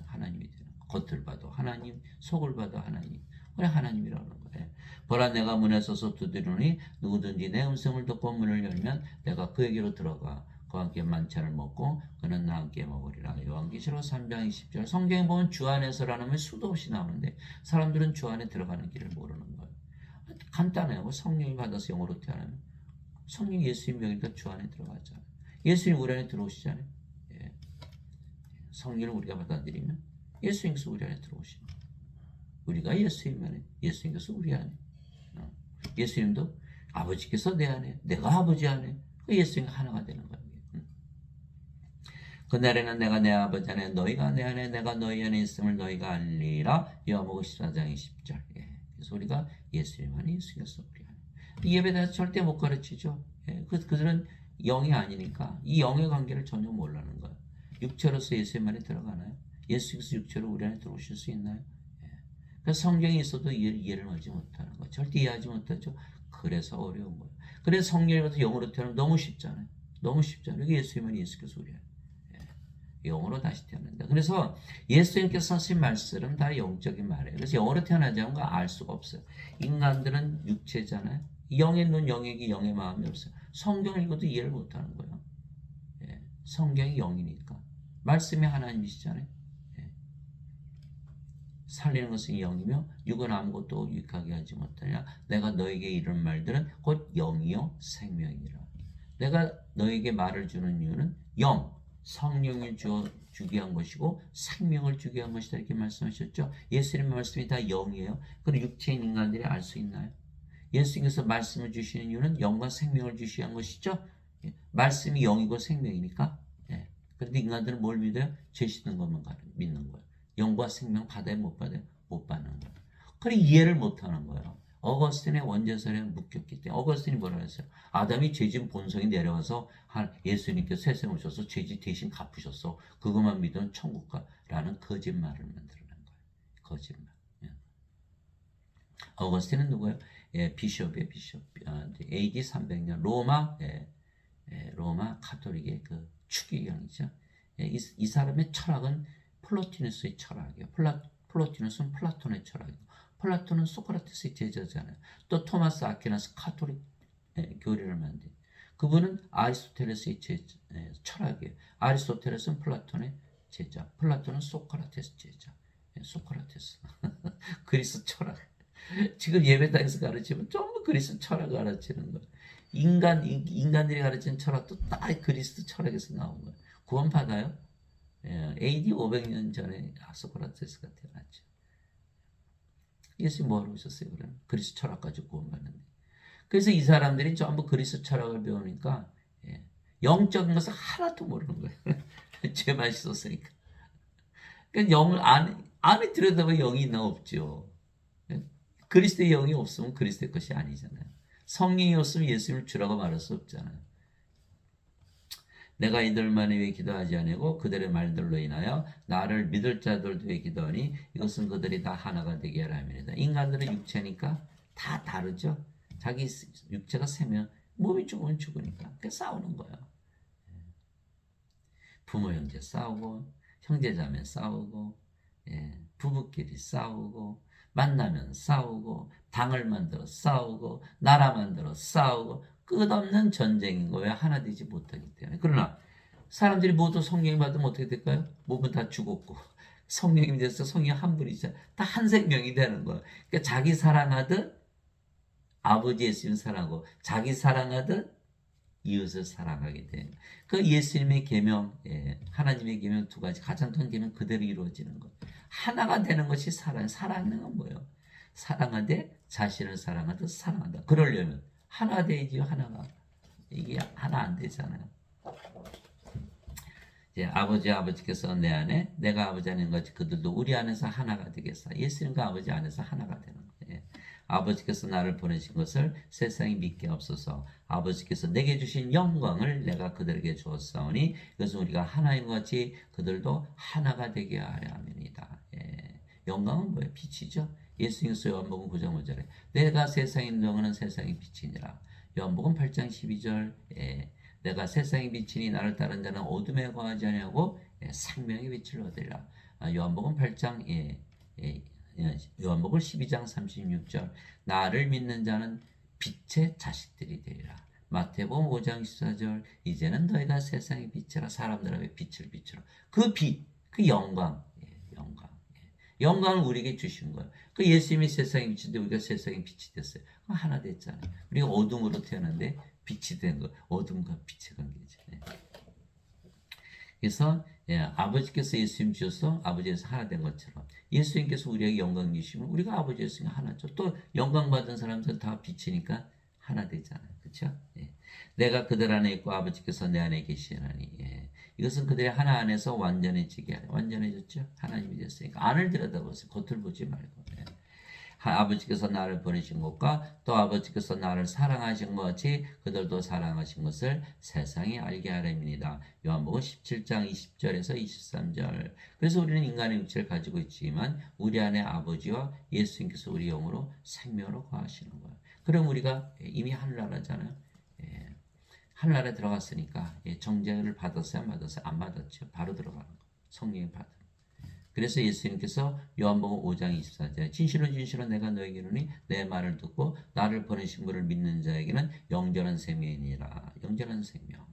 하나님이 되는 거예요. 겉을 봐도 하나님, 속을 봐도 하나님. 우리 하나님이라는 거예요. 보라 내가 문에 서서 두드리노니 누구든지 내 음성을 듣고 문을 열면 내가 그에게로 들어가 그와 함께 만찬을 먹고 그는 나와 함께 먹으리라. 요한계시록 3장 20절. 성경에 보면 주 안에서라는 말이 수도 없이 나오는데 사람들은 주 안에 들어가는 길을 모르는 거예요. 간단해요. 성령이 받아서 영으로 태어나면 성령 예수님 명이니까 주 안에 들어가잖아요. 예수님 우리 안에 들어오시잖아요. 예. 성령을 우리가 받아들이면 예수님께서 우리 안에 들어오시는 거예요. 우리가 예수님 안에, 예수님께서 우리 안에. 예수님도 아버지께서 내 안에, 내가 아버지 안에, 예수님과 하나가 되는 거예요. 그날에는 내가 내 아버지 안에, 너희가 내 안에, 내가 너희 안에 있음을 너희가 알리라. 요한복음 14장 20절. 예. 그래서 우리가 예수님 안에, 예수님께서 우리 안에. 이 예배에 대해서 절대 못 가르치죠. 예. 그들은 영이 아니니까 이 영의 관계를 전혀 모르는 거예요. 육체로서 예수님 안에 들어가나요? 예수께서 육체로 우리 안에 들어오실 수 있나요? 그래서 성경이 있어도 이해를 하지 못하는 거예요. 절대 이해하지 못하죠. 그래서 어려운 거예요. 그래서 성령이 와서 영으로 태어나면 너무 쉽잖아요. 너무 쉽잖아요. 예수님은 예수께서 우리 안에. 영으로 다시 태어난다. 그래서 예수님께서 하신 말씀은 다 영적인 말이에요. 그래서 영으로 태어나지 않은 거 알 수가 없어요. 인간들은 육체잖아요. 영의 눈, 영의 귀, 영의 마음이 없어요. 성경 읽어도 이해를 못하는 거예요. 성경이 영이니까. 말씀이 하나님이시잖아요. 살리는 것은 영이며 육은 아무것도 유익하게 하지 못하냐. 내가 너에게 이런 말들은 곧 영이요 생명이라. 내가 너에게 말을 주는 이유는 영, 성령을 주게 한 것이고 생명을 주게 한 것이다 이렇게 말씀하셨죠. 예수님의 말씀이 다 영이에요. 그럼 육체인 인간들이 알 수 있나요? 예수님께서 말씀을 주시는 이유는 영과 생명을 주시게 한 것이죠. 말씀이 영이고 생명이니까. 그런데 인간들은 뭘 믿어요? 죄 씻는 것만 믿는 거예요. 영과 생명 받아요? 못 받아요? 못 받는 거예요. 그래 이해를 못하는 거예요. 어거스틴의 원죄설에 묶였기 때문에. 어거스틴이 뭐라 했어요? 아담이 죄진 본성이 내려와서 예수님께서 세상에 오셔서 죄짓 대신 갚으셨어. 그것만 믿으면 천국 가라는 거짓말을 만들어낸 거예요. 거짓말. 어거스틴은 누구예요? 비숍이에요. 비숍. AD 300년 로마 카톨릭의 그 추기경이죠. 이 사람의 철학은 플로티누스의 철학이에요. 플로티누스는 플라톤의 철학이고, 플라톤은 소크라테스의 제자잖아요. 또 토마스 아퀴나스 카톨릭 교리를 만든 그분은 아리스토텔레스의 철학이에요. 아리스토텔레스는 플라톤의 제자, 플라톤은 소크라테스 제자. 소크라테스 그리스 철학. 지금 예배당에서 가르치면 전부 그리스 철학을 가르치는 거예요. 인간들이 가르치는 철학도 다 그리스 철학에서 나온 거예요. 구원 받아요? AD 500년 전에 소크라테스가 태어났죠. 예수님 뭐하러 오셨어요? 그러면 그리스 철학 가지고 구원받는데. 그래서 이 사람들이 전부 그리스 철학을 배우니까 영적인 것을 하나도 모르는 거예요. 죄만 씻었으니까. 그러니까 영을 안에 들여다보면 영이 있나 없죠. 그리스도의 영이 없으면 그리스도의 것이 아니잖아요. 성령이 없으면 예수님을 주라고 말할 수 없잖아요. 내가 이들만을 위해 기도하지 아니고 그들의 말들로 인하여 나를 믿을 자들도 위해 기도하니 이것은 그들이 다 하나가 되게 하라 함이니라. 인간들은 육체니까 다 다르죠. 자기 육체가 세면 몸이 죽으면 죽으니까 싸우는 거예요. 부모 형제 싸우고 형제자매 싸우고 부부끼리 싸우고 만나면 싸우고 당을 만들어 싸우고 나라 만들어 싸우고 끝없는 전쟁인 거예요. 하나 되지 못하기 때문에. 그러나 사람들이 모두 성령이 받으면 어떻게 될까요? 몸은 다 죽었고 성령이 돼서 성령 한 분이죠. 다 한 생명이 되는 거예요. 그러니까 자기 사랑하듯 아버지 예수님 사랑하고 자기 사랑하듯 이웃을 사랑하게 돼요. 그 예수님의 계명, 하나님의 계명 두 가지 가장 큰 계명 그대로 이루어지는 것. 하나가 되는 것이 사랑. 사랑은 뭐예요? 사랑하되 자신을 사랑하듯 사랑한다. 그러려면 하나 되지요, 하나가. 이게 하나 안 되잖아요. 이제 아버지께서 내 안에, 내가 아버지 안에 있는 것이 그들도 우리 안에서 하나가 되겠어. 예수님과 아버지 안에서 하나가 되는 거예요. 아버지께서 나를 보내신 것을 세상이 믿게 없어서 아버지께서 내게 주신 영광을 내가 그들에게 주었사오니 이것은 우리가 하나인 것 같이 그들도 하나가 되게 하려 함이니이다. 영광은 뭐예요? 빛이죠. 예수님께서 요한복음 9장 5절에 내가 세상에 있는 동안은 세상의 빛이니라. 요한복음 8장 12절 내가 세상의 빛이니 나를 따른 자는 어둠에 거하지 아니하고 생명의 빛을 얻으리라. 요한복음 8장 요한복음 12장 36절 나를 믿는 자는 빛의 자식들이 되리라. 마태복음 5장 14절 이제는 너희가 세상의 빛이라 사람들 앞에 빛을 비추라. 그 빛, 그 영광, 영광을 우리에게 주신 거예요. 그 예수님이 세상의 빛인데 우리가 세상의 빛이 됐어요. 하나 됐잖아요. 우리가 어둠으로 태어났는데 빛이 된 거, 어둠과 빛의 관계죠. 그래서 아버지께서 예수님 주셔서 아버지에서 하나 된 것처럼 예수님께서 우리에게 영광 주시면 우리가 아버지 예수님 하나죠. 또 영광 받은 사람들은 다 빛이니까 하나 되잖아요. 그렇죠? 내가 그들 안에 있고 아버지께서 내 안에 계시나니 이것은 그들의 하나 안에서 완전해지게 하려. 완전해졌죠? 하나님이 됐으니까 안을 들여다보세요. 겉을 보지 말고. 아버지께서 나를 보내신 것과 또 아버지께서 나를 사랑하신 것 같이 그들도 사랑하신 것을 세상이 알게 하렵니다. 요한복음 17장 20절에서 23절. 그래서 우리는 인간의 육체를 가지고 있지만 우리 안에 아버지와 예수님께서 우리 영으로 생명으로 거하시는 거예요. 그럼 우리가 이미 하늘나라잖아요. 하늘나라에 들어갔으니까 정죄를 받았어요? 안 받았어요? 안 받았죠. 바로 들어가는 거. 성령이 받은. 그래서 예수님께서 요한복음 5장 24절 진실은 진실은 내가 너에게 이르노니 내 말을 듣고 나를 보내신 분을 믿는 자에게는 영전한 생명이니라. 영전한 생명.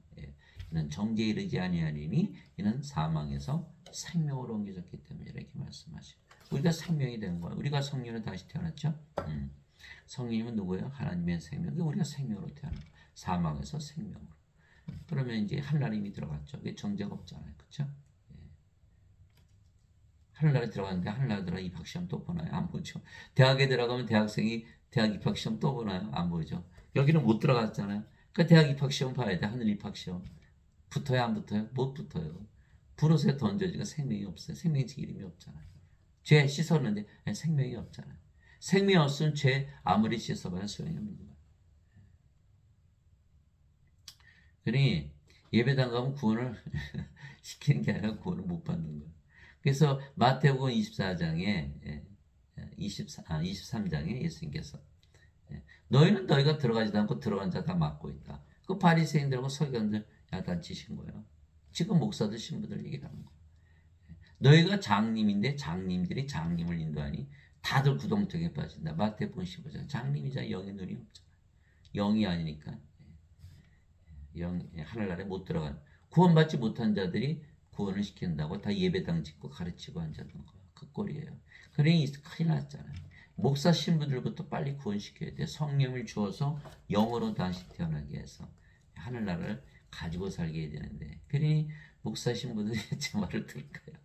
이는 정죄에 이르지 아니하리니 이는 사망에서 생명으로 옮겨졌기 때문에 이렇게 말씀하시고 우리가 생명이 되는 거야. 우리가 성령으로 다시 태어났죠. 성령님은 누구예요? 하나님의 생명. 우리가 생명으로 태어난 거야. 사망에서 생명으로. 그러면 이제 하늘나라에 이미 들어갔죠. 그게 정죄가 없잖아요. 그렇죠? 하늘나라에 들어갔는데 하늘나라에 들어가 입학시험 또 보나요? 안 보죠. 대학에 들어가면 대학생이 대학 입학시험 또 보나요? 안 보죠. 여기는 못 들어갔잖아요. 그러니까 대학 입학시험 봐야 돼. 하늘 입학시험. 붙어요? 안 붙어요? 못 붙어요. 불옷에 던져지니까 생명이 없어요. 생명의 이름이 없잖아요. 죄 씻었는데 생명이 없잖아요. 생명이 없으면 죄 아무리 씻어봐야 소용이 없는 거예요. 그러니 예배당 가면 구원을 시키는 게 아니라 구원을 못 받는 거예요. 그래서 마태복음 24장에 23장에 예수님께서 너희는 너희가 들어가지도 않고 들어간 자 다 막고 있다. 그 바리새인들하고 서기관들 야단치신 거예요. 지금 목사들 신부들 얘기하는 거. 너희가 장님인데 장님들이 장님을 인도하니 다들 구덩텅이에 빠진다. 마태복음 15장 장님이자 영의 눈이 없잖아. 영이 아니니까 하늘나라에 못 들어간 구원받지 못한 자들이 구원을 시킨다고 다 예배당 짓고 가르치고 앉았던 거예요. 그 꼴이에요. 그러니 큰일 났잖아요. 목사 신부들부터 빨리 구원시켜야 돼. 성령을 주어서 영으로 다시 태어나게 해서 하늘나라를 가지고 살게 해야 되는데 그러니 목사 신부들이 제 말을 들을까요?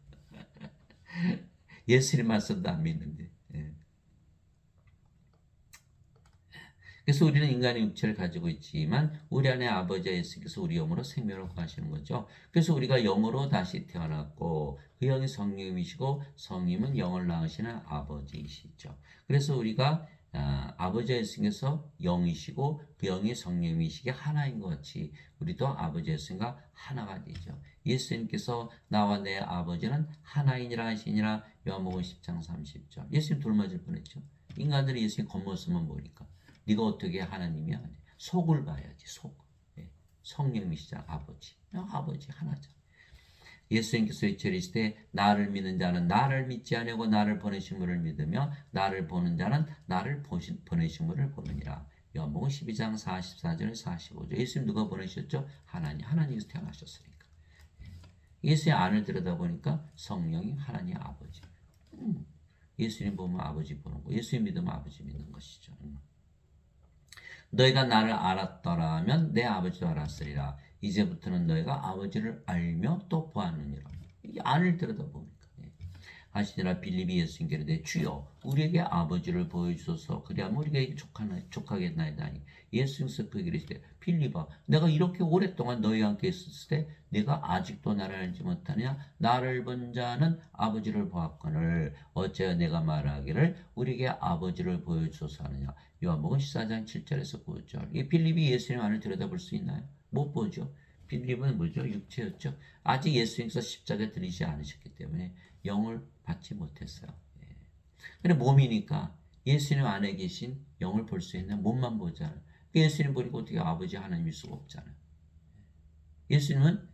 예수님 말씀도 안 믿는데. 그래서 우리는 인간의 육체를 가지고 있지만 우리 안에 아버지 예수께서 우리 영으로 생명을 거하시는 거죠. 그래서 우리가 영으로 다시 태어났고 그 영이 성령이시고 성령은 영을 낳으시는 아버지이시죠. 그래서 우리가 아버지 예수께서 영이시고 그 영이 성령이시게 하나인 것 같이 우리도 아버지 예수님과 하나가 되죠. 예수님께서 나와 내 아버지는 하나이니라 하시니라. 요한복음 10장 30절. 예수님 돌맞을 뻔했죠. 인간들이 예수님 겉모습만 보니까 네가 어떻게 하나님이야? 속을 봐야지. 속. 성령이시잖아. 아버지. 아버지 하나죠. 예수님께서 이르시되 나를 믿는 자는 나를 믿지 아니하고 나를 보내신 분을 믿으며 나를 보는 자는 나를 보내신 분을 보느니라. 요한복음 12장 44절 45절. 예수님 누가 보내셨죠? 하나님. 하나님께서 태어나셨으니까. 예수의 안을 들여다보니까 성령이 하나님 아버지. 예수님 보면 아버지 보는 거. 예수님 믿으면 아버지 믿는 것이죠. 너희가 나를 알았더라면 내 아버지도 알았으리라. 이제부터는 너희가 아버지를 알며 또 보았느니라. 이게 안을 들여다보니까 하시니라. 빌립이 예수님께 이르되 주여 우리에게 아버지를 보여주소서. 그리하면 우리가 족하겠나이다니. 예수님께서 그에게 이르시되 빌립아 내가 이렇게 오랫동안 너희와 함께 있었을 때 내가 아직도 나를 알지 못하냐. 나를 본 자는 아버지를 보았거늘 어찌하여 내가 말하기를 우리에게 아버지를 보여주소서 하느냐. 요한복음 14장 7절에서 9절. 이 빌립이 예수님 안을 들여다볼 수 있나요? 못 보죠. 빌립은 뭐죠? 육체였죠. 아직 예수님께서 십자가에 들이지 않으셨기 때문에 영을 받지 못했어요. 예. 근데 몸이니까 예수님 안에 계신 영을 볼 수 있는 몸만 보잖아요. 예수님 보니까 어떻게 아버지 하나님일 수가 없잖아요. 예수님은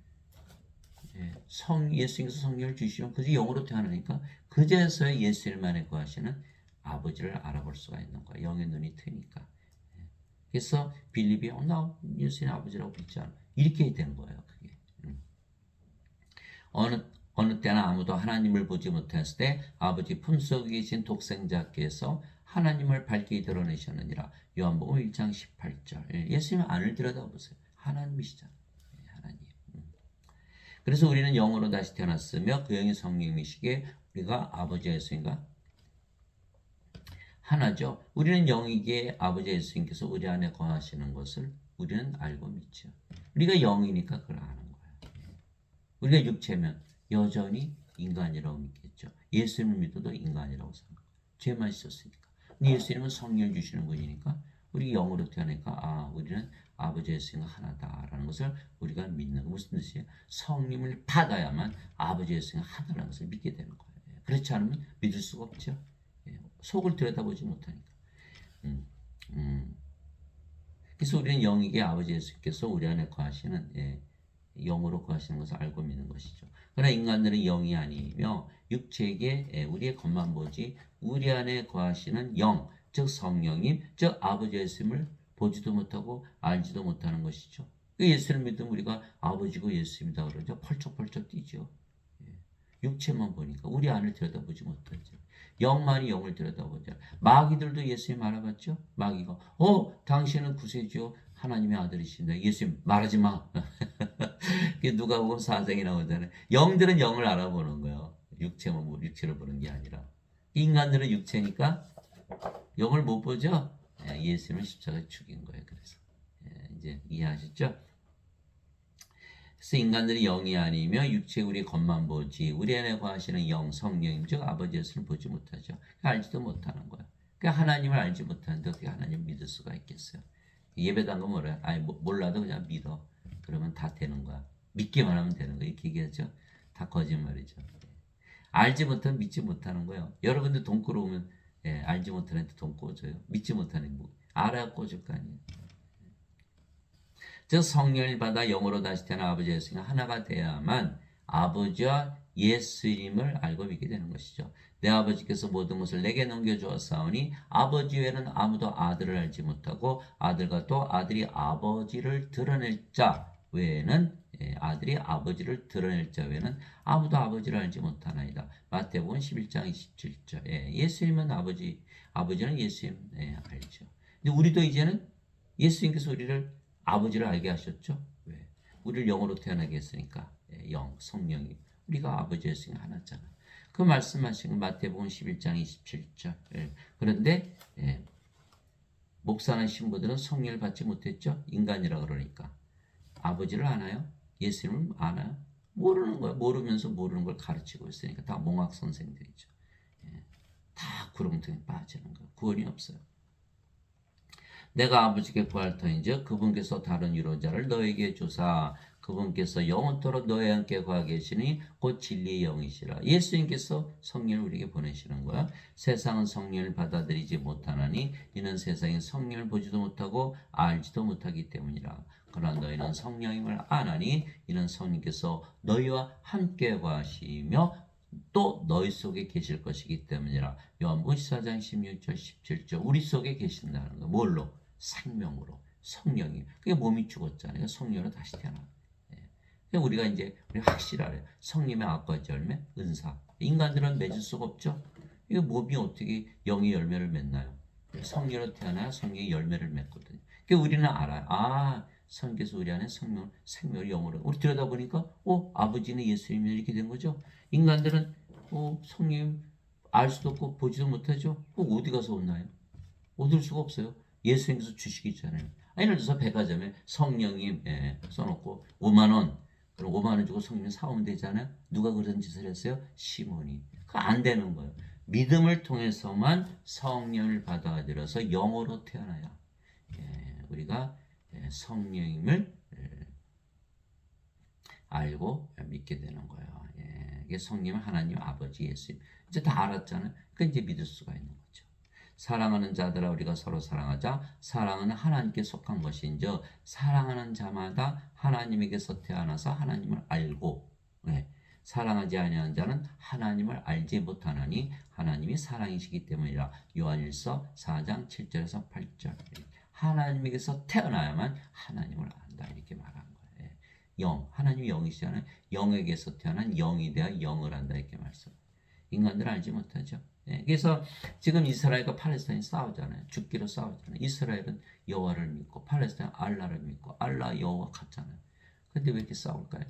예수님께서 성령을 주시면 그저 영으로 태어나니까 그제서야 예수님 안에 거하시는 아버지를 알아볼 수가 있는 거야. 영의 눈이 트니까. 그래서 빌립이 나 예수님 아버지라고 믿지 않아. 이렇게 되는 거예요. 그게. 어느 때나 아무도 하나님을 보지 못했을 때 아버지 품속에 계신 독생자께서 하나님을 밝게 드러내셨느니라. 요한복음 1장 18절. 예수님 안을 들여다보세요. 하나님이시잖아요. 하나님. 그래서 우리는 영으로 다시 태어났으며 그 영이 성령이시기에 우리가 아버지 예수님과 하나죠. 우리는 영이기에 아버지 예수님께서 우리 안에 거하시는 것을 우리는 알고 믿죠. 우리가 영이니까 그걸 아는 거예요. 우리가 육체면 여전히 인간이라고 믿겠죠. 예수님을 믿어도 인간이라고 생각해요. 죄만 있었으니까. 근데 예수님은 성령을 주시는 분이니까 우리 영으로 태어나니까 우리는 아버지 예수님과 하나다라는 것을 우리가 믿는 거. 무슨 뜻이에요? 성령을 받아야만 아버지 예수님과 하나라는 것을 믿게 되는 거예요. 그렇지 않으면 믿을 수가 없죠. 속을 들여다보지 못하니까. 그래서 우리는 영이기에 아버지 예수께서 우리 안에 거하시는 영으로 거하시는 것을 알고 믿는 것이죠. 그러나 인간들은 영이 아니며 육체에게 우리의 겉만 보지 우리 안에 거하시는 영, 즉 성령님, 즉 아버지 예수님을 보지도 못하고 알지도 못하는 것이죠. 예수를 믿으면 우리가 아버지고 예수입니다 그러죠. 펄쩍펄쩍 뛰죠. 육체만 보니까 우리 안을 들여다보지 못하죠. 영만이 영을 들여다보죠. 마귀들도 예수님 알아봤죠? 마귀가 당신은 구세주요 하나님의 아들이신데 예수님 말하지 마. 누가복음 4장에 나오잖아요. 영들은 영을 알아보는 거예요. 육체를 보는 게 아니라. 인간들은 육체니까 영을 못 보죠? 예수님을 십자가에 죽인 거예요. 그래서 이제 이해하셨죠? 그래서 인간들이 영이 아니며 육체 우리 겉만 보지 우리 안에 거하시는 영 성령님 즉 아버지 예수를 보지 못하죠. 알지도 못하는 거예요. 그러니까 하나님을 알지 못하는데 어떻게 하나님을 믿을 수가 있겠어요? 예배당 거 뭐래? 몰라도 그냥 믿어. 그러면 다 되는 거야. 믿기만 하면 되는 거야. 이렇게 얘기하죠. 다 거짓말이죠. 알지 못하면 믿지 못하는 거예요. 여러분들 돈 끌어오면 알지 못하는 애한테 돈 꿔줘요. 믿지 못하는 거 알아야 꿔줄 거 아니에요. 즉 성령을 받아 영으로 다시 태어난 아버지 예수가 하나가 돼야만 아버지와 예수님을 알고 믿게 되는 것이죠. 내 아버지께서 모든 것을 내게 넘겨주었사오니 아버지 외에는 아무도 아들을 알지 못하고 아들과 또 아들이 아버지를 드러낼 자 외에는 아들이 아버지를 드러낼 자 외에는 아무도 아버지를 알지 못하나이다. 마태복음 11장 27절. 예수님은 아버지는 예수님 알죠. 근데 우리도 이제는 예수님께서 우리를 아버지를 알게 하셨죠. 왜? 우리를 영으로 태어나게 했으니까. 성령이. 우리가 아버지 예수님 하나잖아. 그 말씀하신 건 마태복음 11장 27절. 그런데 목사나 신부들은 성령을 받지 못했죠. 인간이라 그러니까. 아버지를 아나요? 예수님을 아나요? 모르는 거야. 모르면서 모르는 걸 가르치고 있으니까 다 몽학 선생들이죠. 다 구렁텅이에 빠지는 거야. 구원이 없어요. 내가 아버지께 구할 터인즉 그분께서 다른 유로자를 너에게 주사 그분께서 영원토록 너희와 함께 거하 계시니 곧 진리의 영이시라. 예수님께서 성령을 우리에게 보내시는 거야. 세상은 성령을 받아들이지 못하나니 이는 세상이 성령을 보지도 못하고 알지도 못하기 때문이라. 그러나 너희는 성령임을 아나니 이는 성령께서 너희와 함께 거하시며 또 너희 속에 계실 것이기 때문이라. 요한복음 14장 16절 17절 우리 속에 계신다는 거. 뭘로? 생명으로. 성령이. 그게 몸이 죽었잖아요. 성령으로 다시 태어나. 우리가 이제 확실하래. 성령의 아버지 열매, 은사. 인간들은 맺을 수가 없죠. 이거 몸이 어떻게 영의 열매를 맺나요? 성령으로 태어나야 성령의 열매를 맺거든요. 그러니까 우리는 알아요. 성령께서 우리 안에 생명을 영으로. 우리 들여다보니까 아버지는 예수님이 이렇게 된 거죠. 인간들은 성령 알 수도 없고 보지도 못하죠. 어디 가서 얻나요? 얻을 수가 없어요. 예수님께서 주시기 전에. 예를 들어서 백화점에 성령님 써놓고 5만 원. 그럼 5만 원 주고 성령 사오면 되잖아요. 누가 그런 짓을 했어요? 시몬이. 그거 안 되는 거예요. 믿음을 통해서만 성령을 받아들여서 영으로 태어나야 우리가 성령임을 알고 믿게 되는 거예요. 이게 성령은 하나님 아버지 예수님. 이제 다 알았잖아요. 그 이제 믿을 수가 있는 거죠. 사랑하는 자들아 우리가 서로 사랑하자. 사랑은 하나님께 속한 것인즉 사랑하는 자마다 하나님에게서 태어나서 하나님을 알고 사랑하지 아니하는 자는 하나님을 알지 못하나니 하나님이 사랑이시기 때문이라. 요한일서 4장 7절에서 8절. 하나님에게서 태어나야만 하나님을 안다 이렇게 말한 거예요. 영, 하나님이 영이시잖아요. 영에게서 태어난 영이 되어 영을 안다 이렇게 말씀. 인간들은 알지 못하죠. 그래서 지금 이스라엘과 팔레스타인이 싸우잖아요. 죽기로 싸우잖아요. 이스라엘은 여호와를 믿고 팔레스타인은 알라를 믿고 알라 여호와 같잖아요. 근데 왜 이렇게 싸울까요?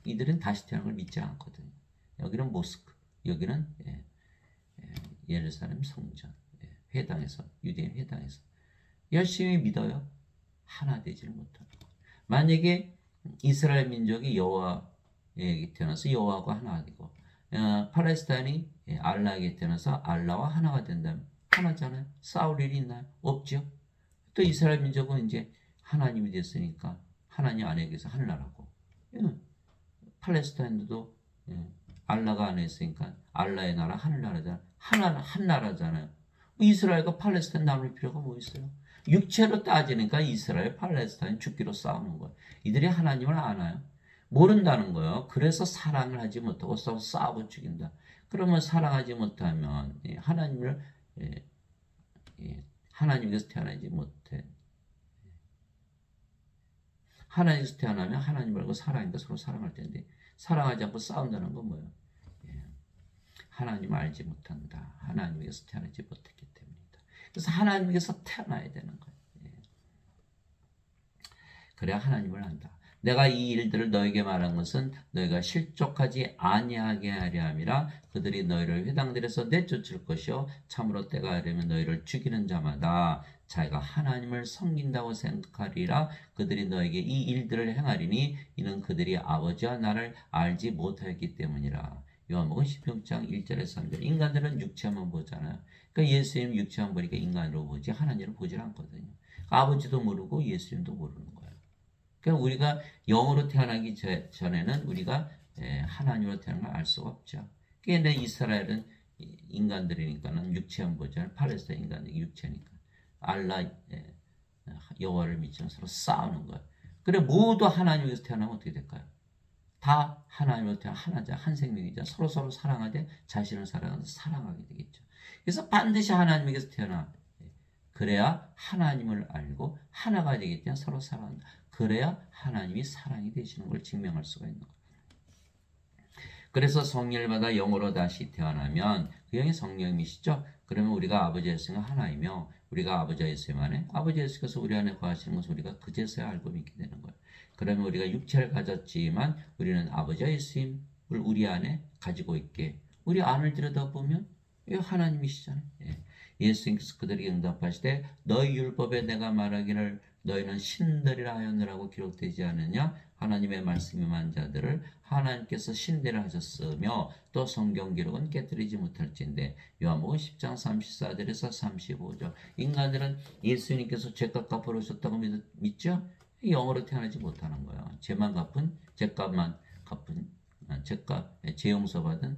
이들은 다시 태어난 걸 믿지 않거든요. 여기는 모스크, 여기는 예루살렘 성전, 회당에서 유대인 회당에서 열심히 믿어요. 하나 되지를 못합니다. 만약에 이스라엘 민족이 여호와에게 태어나서 여호와가 하나 되고 팔레스타인이 알라에게 태어나서 알라와 하나가 된다면 하나잖아요. 싸울 일이 있나요? 없죠. 또 이스라엘 민족은 이제 하나님이 됐으니까 하나님 안에게서 하나라고. 팔레스타인도 알라가 안에 있으니까 알라의 나라 하늘나라잖아요. 한 나라잖아요. 이스라엘과 팔레스타인 나눌 필요가 뭐 있어요? 육체로 따지니까 이스라엘, 팔레스타인 죽기로 싸우는 거예요. 이들이 하나님을 아나요? 모른다는 거예요. 그래서 사랑을 하지 못하고 싸우고 죽인다. 그러면 사랑하지 못하면 하나님을 하나님께서 태어나지 못해. 하나님께서 태어나면 하나님 말고 사랑인가 서로 사랑할 텐데 사랑하지 않고 싸운다는 건 뭐예요? 하나님을 알지 못한다. 하나님께서 태어나지 못했기 때문이다. 그래서 하나님께서 태어나야 되는 거예요. 그래야 하나님을 안다. 내가 이 일들을 너에게 말한 것은 너희가 실족하지 아니하게 하려 함이라. 그들이 너희를 회당들에서 내쫓을 것이요 참으로 때가 이르면 너희를 죽이는 자마다 자기가 하나님을 섬긴다고 생각하리라. 그들이 너에게 이 일들을 행하리니 이는 그들이 아버지와 나를 알지 못하였기 때문이라. 요한복음 16장 1절에서 3절. 인간들은 육체만 보잖아요. 그러니까 예수님 육체만 보니까 인간으로 보지 하나님을 보지 않거든요. 아버지도 모르고 예수님도 모르는 거예요. 그러니까 우리가 영으로 태어나기 전에는 우리가 하나님으로 태어난 걸 알 수가 없죠. 그런데 이스라엘은 인간들이니까는 육체만 보잖아요. 팔레스타인 인간들이 육체니까. 알라 여호와를 믿지만 서로 싸우는 거예요. 그래 모두 하나님에서 태어나면 어떻게 될까요? 다 하나님으로 태어난 하나자, 한 생명이자 서로 사랑하되 자신을 사랑하게 되겠죠. 그래서 반드시 하나님에게서 태어나. 그래야 하나님을 알고 하나가 되기 때문에 서로 사랑한다. 그래야 하나님이 사랑이 되시는 걸 증명할 수가 있는 거예요. 그래서 성령을 받아 영으로 다시 태어나면 그 영이 성령이시죠. 그러면 우리가 아버지 예수가 하나이며 우리가 아버지 예수님 안에 아버지 예수께서 우리 안에 거하시는 것을 우리가 그제서야 알고 믿게 되는 거예요. 그러면 우리가 육체를 가졌지만 우리는 아버지 예수님을 우리 안에 가지고 있게 우리 안을 들여다보면 하나님이시잖아요. 예수님께서 그들에게 응답하시되 너희 율법에 내가 말하기를 너희는 신들이라 하였느라고 기록되지 않느냐. 하나님의 말씀이 임한 자들을 하나님께서 신들이라 하셨으며 또 성경 기록은 깨뜨리지 못할진대. 요한복음 10장 34절에서 35절. 인간들은 예수님께서 죄값 갚으러 오셨다고 믿죠? 영으로 태어나지 못하는 거예요. 죄만 갚은 죄값만 갚은 죄 용서받은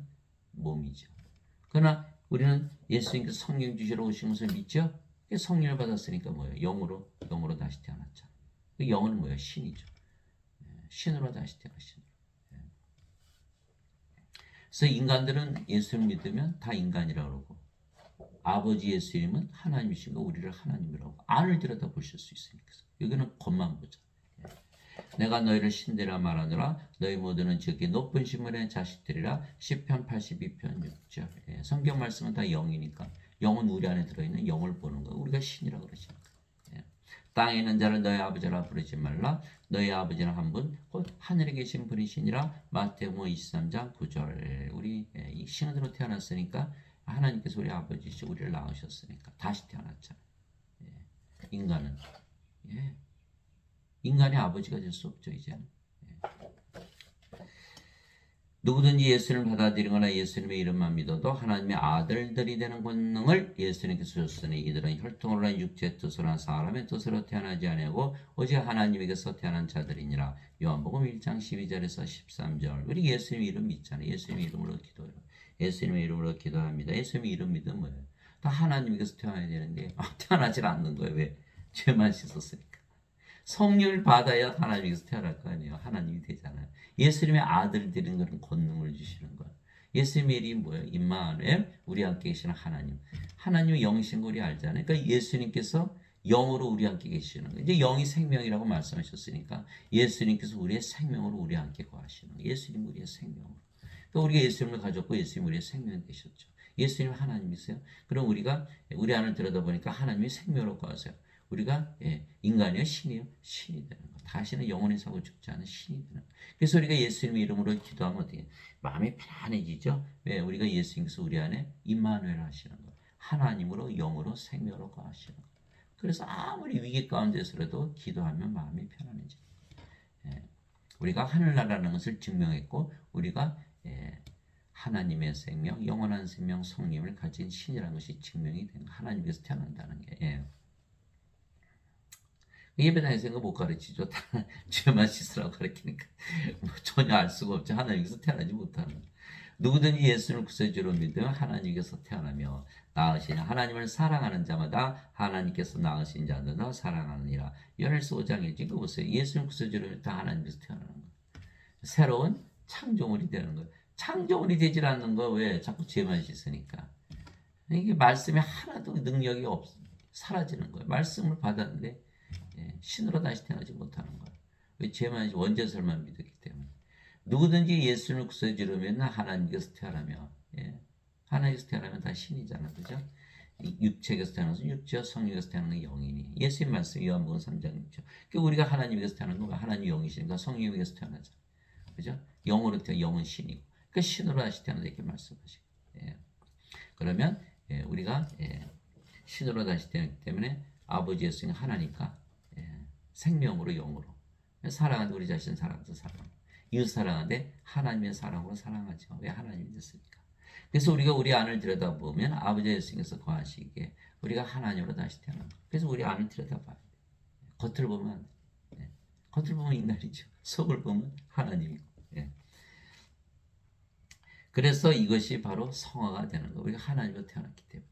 몸이죠. 그러나 우리는 예수님께서 성령 주시러 오신 것을 믿죠? 성령을 받았으니까 뭐예요? 영으로 다시 태어났죠. 그 영은 뭐예요? 신이죠. 신으로 다시 태어나신. 그래서 인간들은 예수를 믿으면 다 인간이라고 그러고 아버지 예수님은 하나님이신 거 우리를 하나님이라고 안을 들여다 보실 수 있으니까. 여기는 겉만 보자. 내가 너희를 신되라 말하노라. 너희 모두는 지극히 높은 신분의 자식들이라. 시편 82편 6절. 성경 말씀은 다 영이니까 영은 우리 안에 들어있는 영을 보는 거. 우리가 신이라고 그러시니까. 땅에 있는 자를 너희 아버지라 부르지 말라. 너희 아버지는 한 분 곧 하늘에 계신 분이시니라. 마태복음 23장 9절. 우리 이 신으로 태어났으니까 하나님께서 우리 아버지시 우리를 낳으셨으니까 다시 태어났잖아요. 인간은 인간의 아버지가 될 수 없죠 이제는. 누구든지 예수님을 받아들이거나 예수님의 이름만 믿어도 하나님의 아들들이 되는 권능을 예수님께서 줬으니 이들은 혈통으로 난 육체의 뜻으로 난 사람의 뜻으로 태어나지 아니하고 오직 하나님에게서 태어난 자들이니라. 요한복음 1장 12절에서 13절. 우리 예수님 이름 믿잖아요. 예수님 이름으로 기도해요. 예수님의 이름으로 기도합니다. 예수님의 이름 믿으면 뭐예요? 다 하나님에게서 태어나야 되는데 태어나질 않는 거예요. 왜? 죄만 씻었으니까. 성령을 받아야 하나님께서 태어날 거 아니에요. 하나님이 되잖아요. 예수님의 아들 되는 그런 권능을 주시는 거예요. 예수님의 이름이 뭐예요? 임마누엘, 우리 함께 계시는 하나님. 하나님의 영이신 거 우리 알잖아요. 그러니까 예수님께서 영으로 우리 함께 계시는 거예요. 이제 영이 생명이라고 말씀하셨으니까 예수님께서 우리의 생명으로 우리 함께 거하시는 거예요. 예수님 우리의 생명으로. 그러니까 우리가 예수님을 가졌고 예수님 우리의 생명이 되셨죠. 예수님 하나님이세요. 그럼 우리가 우리 안을 들여다보니까 하나님이 생명으로 거하세요. 우리가 인간이요 신이요 신이 되는 거. 다시는 영원히 사고 죽지 않은 신이 되는 거. 그래서 우리가 예수님의 이름으로 기도하면 어떻게 마음이 편안해지죠. 왜? 우리가 예수님께서 우리 안에 임마누엘 하시는 거. 하나님으로 영으로 생명으로 거하시는 거. 그래서 아무리 위기 가운데서라도 기도하면 마음이 편안해져요. 우리가 하늘나라라는 것을 증명했고 우리가 하나님의 생명, 영원한 생명, 성령을 가진 신이라는 것이 증명이 된 거. 하나님께서 태어난다는 게. 예배당에서 이거 못 가르치죠. 다 죄만 씻으라고 가르치니까 전혀 알 수가 없죠. 하나님께서 태어나지 못하는. 누구든지 예수를 구세주로 믿으면 하나님께서 태어나며 낳으신 하나님을 사랑하는 자마다 하나님께서 낳으신 자들도 사랑하느니라. 요한일서 5장 1절 이거 보세요. 예수를 구세주로 믿으면 다 하나님께서 태어나는 거예요. 새로운 창조물이 되는 거예요. 창조물이 되질 않는 거 왜? 자꾸 죄만 씻으니까. 이게 말씀이 하나도 능력이 사라지는 거예요. 말씀을 받았는데 신으로 다시 태어나지 못하는 거예요. 왜? 죄만 원죄설만 믿었기 때문에. 누구든지 예수를 구세주로 믿으면 하나님께서 태어나며 하나님께서 태어나면 다 신이잖아. 그죠? 육체에서 태어나서 육체와 성령에서 태어나는 영이니. 예수님 말씀 요한복음 3장 6절. 그러니까 우리가 하나님에게서 태어난 거가 하나님 영이시니까 성령에게서 태어나잖아. 그죠? 영으로 태어 영은 신이고. 그 신으로 다시 태어나다 이렇게 말씀하시고. 그러면 우리가 신으로 다시 태어났기 때문에 아버지 예수님 하나니까 생명으로 영으로 사랑하는데 우리 자신 사랑도 사랑. 이웃 사랑하는데 하나님의 사랑으로 사랑하죠. 왜? 하나님이 됐으니까. 그래서 우리가 우리 안을 들여다보면 아버지 예수님께서 거하시기에 우리가 하나님으로 다시 태어난 거예요. 그래서 우리 안을 들여다봐야 돼. 겉을 보면 안 돼. 겉을 보면 인간이죠. 속을 보면 하나님이고. 그래서 이것이 바로 성화가 되는 거예요. 우리가 하나님으로 태어났기 때문에.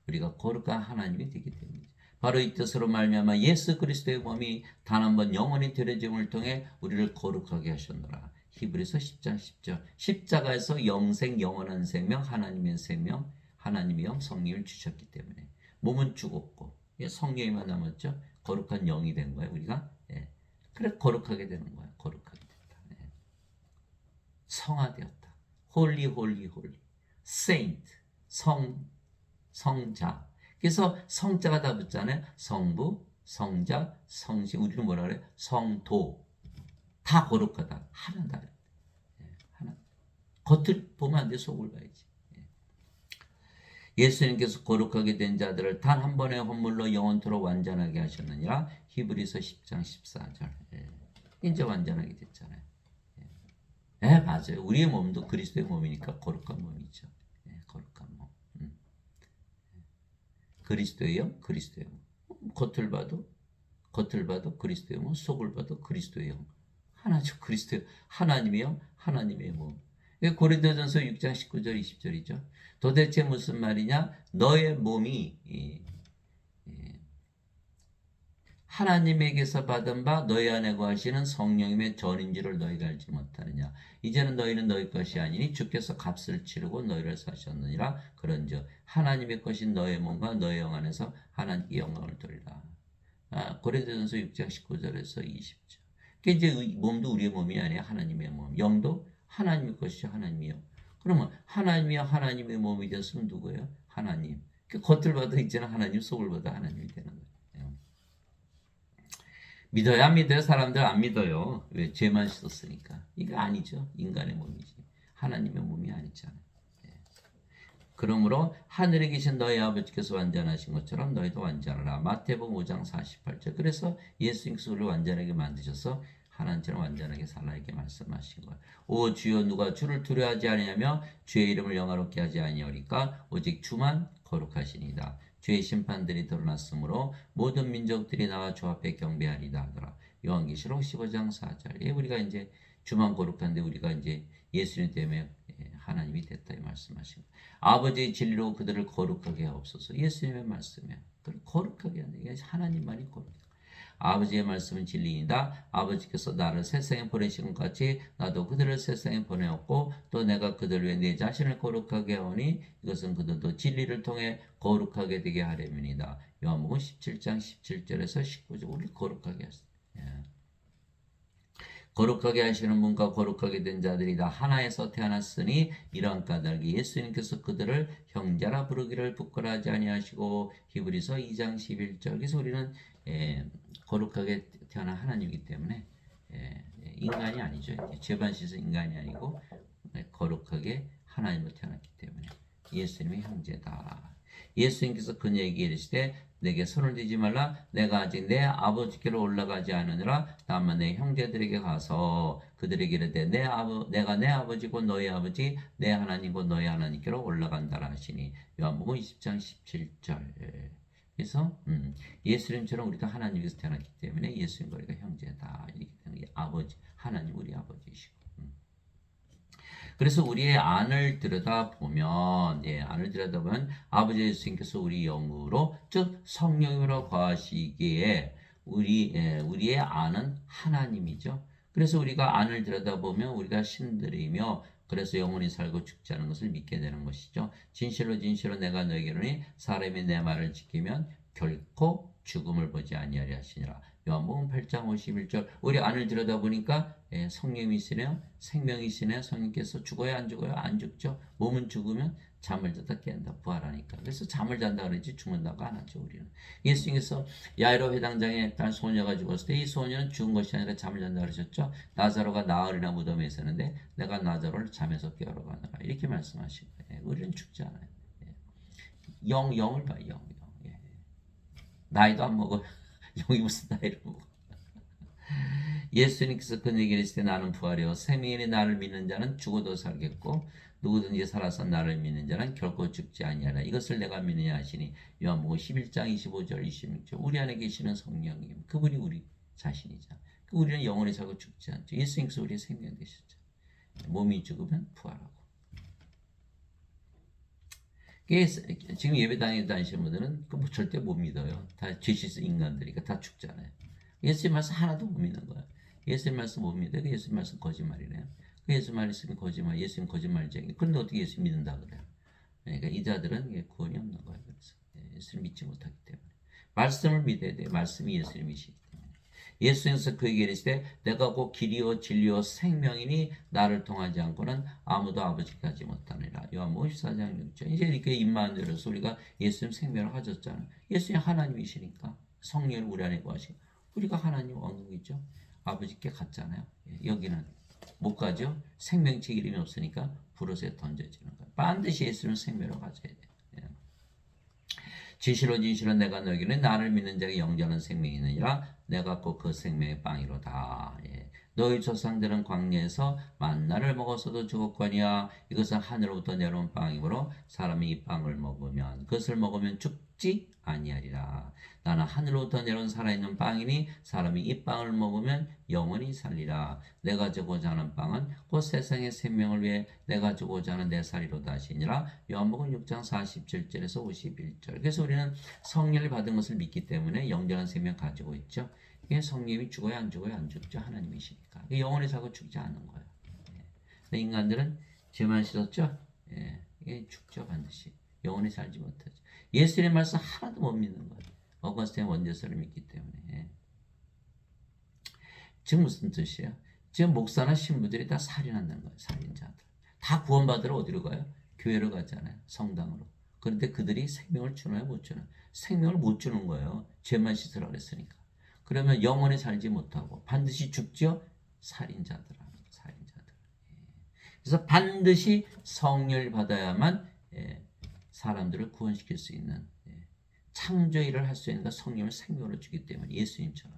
우리가 거룩한 하나님이 되기 때문이죠. 바로 이 뜻으로 말미암아 예수 그리스도의 몸이 단 한 번 영원히 드려짐을 통해 우리를 거룩하게 하셨노라. 히브리서 10장 10절. 십자가에서 영생 영원한 생명 하나님의 생명 하나님의 영 성령을 주셨기 때문에 몸은 죽었고 성령이만 남았죠. 거룩한 영이 된 거예요. 우리가 그래 거룩하게 되는 거예요. 거룩하게 됐다. 성화되었다. 홀리 홀리 홀리 세인트 성자. 그래서 성자가 다 붙잖아요. 성부, 성자, 성신. 우리는 뭐라 그래? 성도. 다 거룩하다. 하나다. 하나. 겉을 보면 안 돼. 속을 봐야지. 예수님께서 거룩하게 된 자들을 단 한 번의 헌물로 영원토록 완전하게 하셨느니라. 히브리서 10장 14절. 이제 완전하게 됐잖아요. 맞아요. 우리의 몸도 그리스도의 몸이니까 거룩한 몸이죠. 거룩한 몸. 그리스도의 영, 그리스도의 영. 겉을 봐도 그리스도의 몸, 속을 봐도 그리스도의 영. 하나죠. 그리스도의 하나님의 영, 하나님의 몸. 고린도전서 6장 19절 20절이죠. 도대체 무슨 말이냐? 너의 몸이 하나님에게서 받은 바 너희 안에 거하시는 성령님의 전인 줄을 너희가 알지 못하느냐. 이제는 너희는 너희 것이 아니니 주께서 값을 치르고 너희를 사셨느니라. 그런즉 하나님의 것인 너의 몸과 너의 영 안에서 하나님께 영광을 돌리라. 고린도전서 6장 19절에서 20절. 그러니까 이제 몸도 우리의 몸이 아니야. 하나님의 몸. 영도 하나님의 것이죠. 하나님의 영. 그러면 하나님이 하나님의 몸이 되었으면 누구예요? 하나님. 그 겉을 봐도 이제는 하나님, 속을 봐도 하나님이 되는 거예요. 믿어야 믿어요. 사람들 안 믿어요. 왜? 죄만 씻었으니까. 이거 아니죠. 인간의 몸이지. 하나님의 몸이 아니잖아요. 예. 그러므로 하늘에 계신 너희 아버지께서 완전하신 것처럼 너희도 완전하라. 마태복음 5장 48절. 그래서 예수님께서 우리를 완전하게 만드셔서 하나님처럼 완전하게 살라 이렇게 말씀하신 거예요. 오 주여 누가 주를 두려워하지 아니하며 주의 이름을 영화롭게 하지 아니하리까 오직 주만 거룩하시니이다. 주의 심판들이 드러났으므로 모든 민족들이 나와 주 앞에 경배하리다 하더라. 요한계시록 15장 4절. 예, 우리가 이제 주만 거룩한데 우리가 이제 예수님 때문에 하나님이 됐다 이 말씀하신 거예요. 아버지의 진리로 그들을 거룩하게 하옵소서. 예수님의 말씀이에요. 그를 거룩하게 하는 게 하나님만이 거룩해요. 아버지의 말씀은 진리이다. 아버지께서 나를 세상에 보내신 것 같이 나도 그들을 세상에 보내었고 또 내가 그들을 위해 내 자신을 거룩하게 하오니 이것은 그들도 진리를 통해 거룩하게 되게 하려면이다. 요한복음 17장 17절에서 19절 우리 거룩하게 하시다. 예. 거룩하게 하시는 분과 거룩하게 된 자들이 다 하나에서 태어났으니 이러한 까닭에 예수님께서 그들을 형제라 부르기를 부끄러워하지 아니하시고 히브리서 2장 11절. 그래서 우리는 거룩하게 태어난 하나님이기 때문에 인간이 아니죠. 죄반 씻은 인간이 아니고 거룩하게 하나님으로 태어났기 때문에 예수님의 형제다. 예수님께서 그녀에게 이르시되 내게 손을 대지 말라. 내가 아직 내 아버지께로 올라가지 않으니라. 다만 내 형제들에게 가서 그들에게 이르되 내가 내 아버지고 너희 아버지 내 하나님고 너희 하나님께로 올라간다라 하시니 요한복음 20장 17절. 그래서 예수님처럼 우리가 하나님께서 태어났기 때문에 예수님과 우리가 형제다. 이렇게 되는 게 아버지 하나님 우리 아버지이시고. 그래서 우리의 안을 들여다보면, 안을 들여다보면 아버지 예수님께서 우리 영으로, 즉 성령으로 거하시기에 우리의 안은 하나님이죠. 그래서 우리가 안을 들여다보면 우리가 신들이며 그래서 영원히 살고 죽지 않은 것을 믿게 되는 것이죠. 진실로 진실로 내가 너에게 이르노니 사람이 내 말을 지키면 결코 죽음을 보지 아니하리 하시니라. 요한복음 8장 51절. 우리 안을 들여다보니까 성령이시네요. 생명이시네요. 성령께서 죽어야 안 죽어요? 안 죽죠. 몸은 죽으면 잠을 자다 깬다. 부활하니까. 그래서 잠을 잔다 그러지 죽는다고 안 하죠. 우리는. 예수님께서 야이로 회당장에 딸 소녀가 죽었을 때 이 소녀는 죽은 것이 아니라 잠을 잔다 그러셨죠. 나사로가 나흘이나 무덤에 있었는데 내가 나사로를 잠에서 깨우러 가느라 이렇게 말씀하신 거예요. 우리는 죽지 않아요. 영을 봐요. 영. 나이도 안 먹어요. 영이 무슨 나이를 먹어. 예수님께서 그에게 이르시되 나는 부활이요 생명이니 나를 믿는 자는 죽어도 살겠고 누구든지 살아서 나를 믿는 자는 결코 죽지 아니하라. 이것을 내가 믿느냐 하시니 요한복음 11장 25절 26절. 우리 안에 계시는 성령님 그분이 우리 자신이죠. 우리는 영원히 살고 죽지 않죠. 예수님께서 우리의 생명 되셨죠. 몸이 죽으면 부활하고. 지금 예배당에 다니시는 분들은 뭐 절대 못 믿어요. 다 죄짓은 인간들이니까 다 죽잖아요. 예수님 말씀 하나도 못 믿는 거야. 예수님 말씀 못 믿어요. 예수님 말씀 거짓말이네요. 예수님 말씀이 거짓말, 예수님 거짓말쟁이. 그런데 어떻게 예수님 믿는다 그래요? 그러니까 이 자들은 구원이 없는 거예요. 그래서 예수님 믿지 못하기 때문에 말씀을 믿어야 돼요. 말씀이 예수님이시기 때문에. 예수님께서 그에게 이르시되 내가 곧 길이요 진리요 생명이니 나를 통하지 않고는 아무도 아버지께 가지 못하느니라. 요한복음 14장 6절. 이제 이렇게 입만 열어서 우리가 예수님 생명을 가졌잖아요. 예수님 하나님이시니까 성령을 우리 안에 거하시고 우리가 하나님 왕국이죠. 아버지께 갔잖아요. 여기는 못 가죠. 생명책 이름이 없으니까 불옷에 던져지는 거예요. 반드시 예수는 생명을 가져야 돼요. 진실로 진실로 내가 너에게는 나를 믿는 자가 영원한 생명이 있느니라. 내가 곧 그 생명의 빵이로다. 너희 조상들은 광야에서 만나를 먹었어도 죽었거니와 이것은 하늘로부터 내려온 빵이므로 사람이 이 빵을 먹으면 그것을 먹으면 죽지 아니하리라. 나는 하늘로부터 내려온 살아있는 빵이니 사람이 이 빵을 먹으면 영원히 살리라. 내가 주고자 하는 빵은 곧 세상의 생명을 위해 내가 주고자 하는 내 살이로다 하시니라. 요한복음 6장 47절에서 51절. 그래서 우리는 성령을 받은 것을 믿기 때문에 영원한 생명 가지고 있죠. 이게 성령이 죽어야 안 죽어요? 안 죽죠. 하나님이시니까. 영원히 살고 죽지 않는 거예요. 근데 인간들은 죄만 씻었죠? 이게 죽죠. 반드시. 영원히 살지 못하죠. 예수님의 말씀 하나도 못 믿는 거예요. 어거스틴 원죄서를 믿기 때문에. 지금 무슨 뜻이야? 지금 목사나 신부들이 다 살인한다는 거예요. 살인자들. 다 구원받으러 어디로 가요? 교회로 가잖아요. 성당으로. 그런데 그들이 생명을 주나요? 못 주나요? 생명을 못 주는 거예요. 죄만 씻으라고 그랬으니까. 그러면 영원히 살지 못하고 반드시 죽죠. 살인자들합니다. 살인자들. 그래서 반드시 성령을 받아야만 사람들을 구원시킬 수 있는 창조의 일을 할 수 있는 성령을 생명으로 주기 때문에 예수님처럼.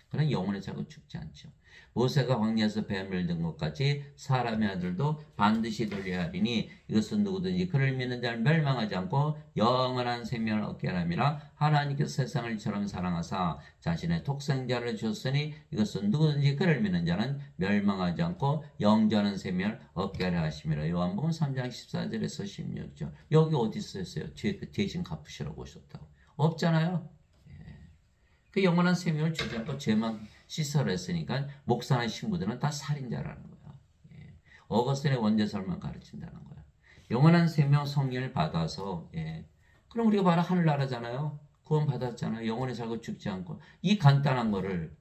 그러나 영혼의 자고 죽지 않죠. 모세가 광야에서 뱀을 든 것 같이 사람의 아들도 반드시 돌려야 하리니 이것은 누구든지 그를 믿는 자를 멸망하지 않고 영원한 생명을 얻게 하람이라. 하나님께서 세상을 이처럼 사랑하사 자신의 독생자를 주셨으니 이것은 누구든지 그를 믿는 자는 멸망하지 않고 영원한 생명을 얻게 하려 하심이라. 요한복음 3장 14절에서 16절. 여기 어디 쓰였어요? 죄 대신 갚으시라고 오셨다고. 없잖아요. 그 영원한 생명을 주지 않고 죄만 씻어라 했으니까 목사나 신부들은 다 살인자라는 거야. 어거스틴의 원죄설만 가르친다는 거야. 영원한 생명 성령을 받아서 그럼 우리가 바로 하늘나라잖아요. 구원 받았잖아요. 영원히 살고 죽지 않고. 이 간단한 거를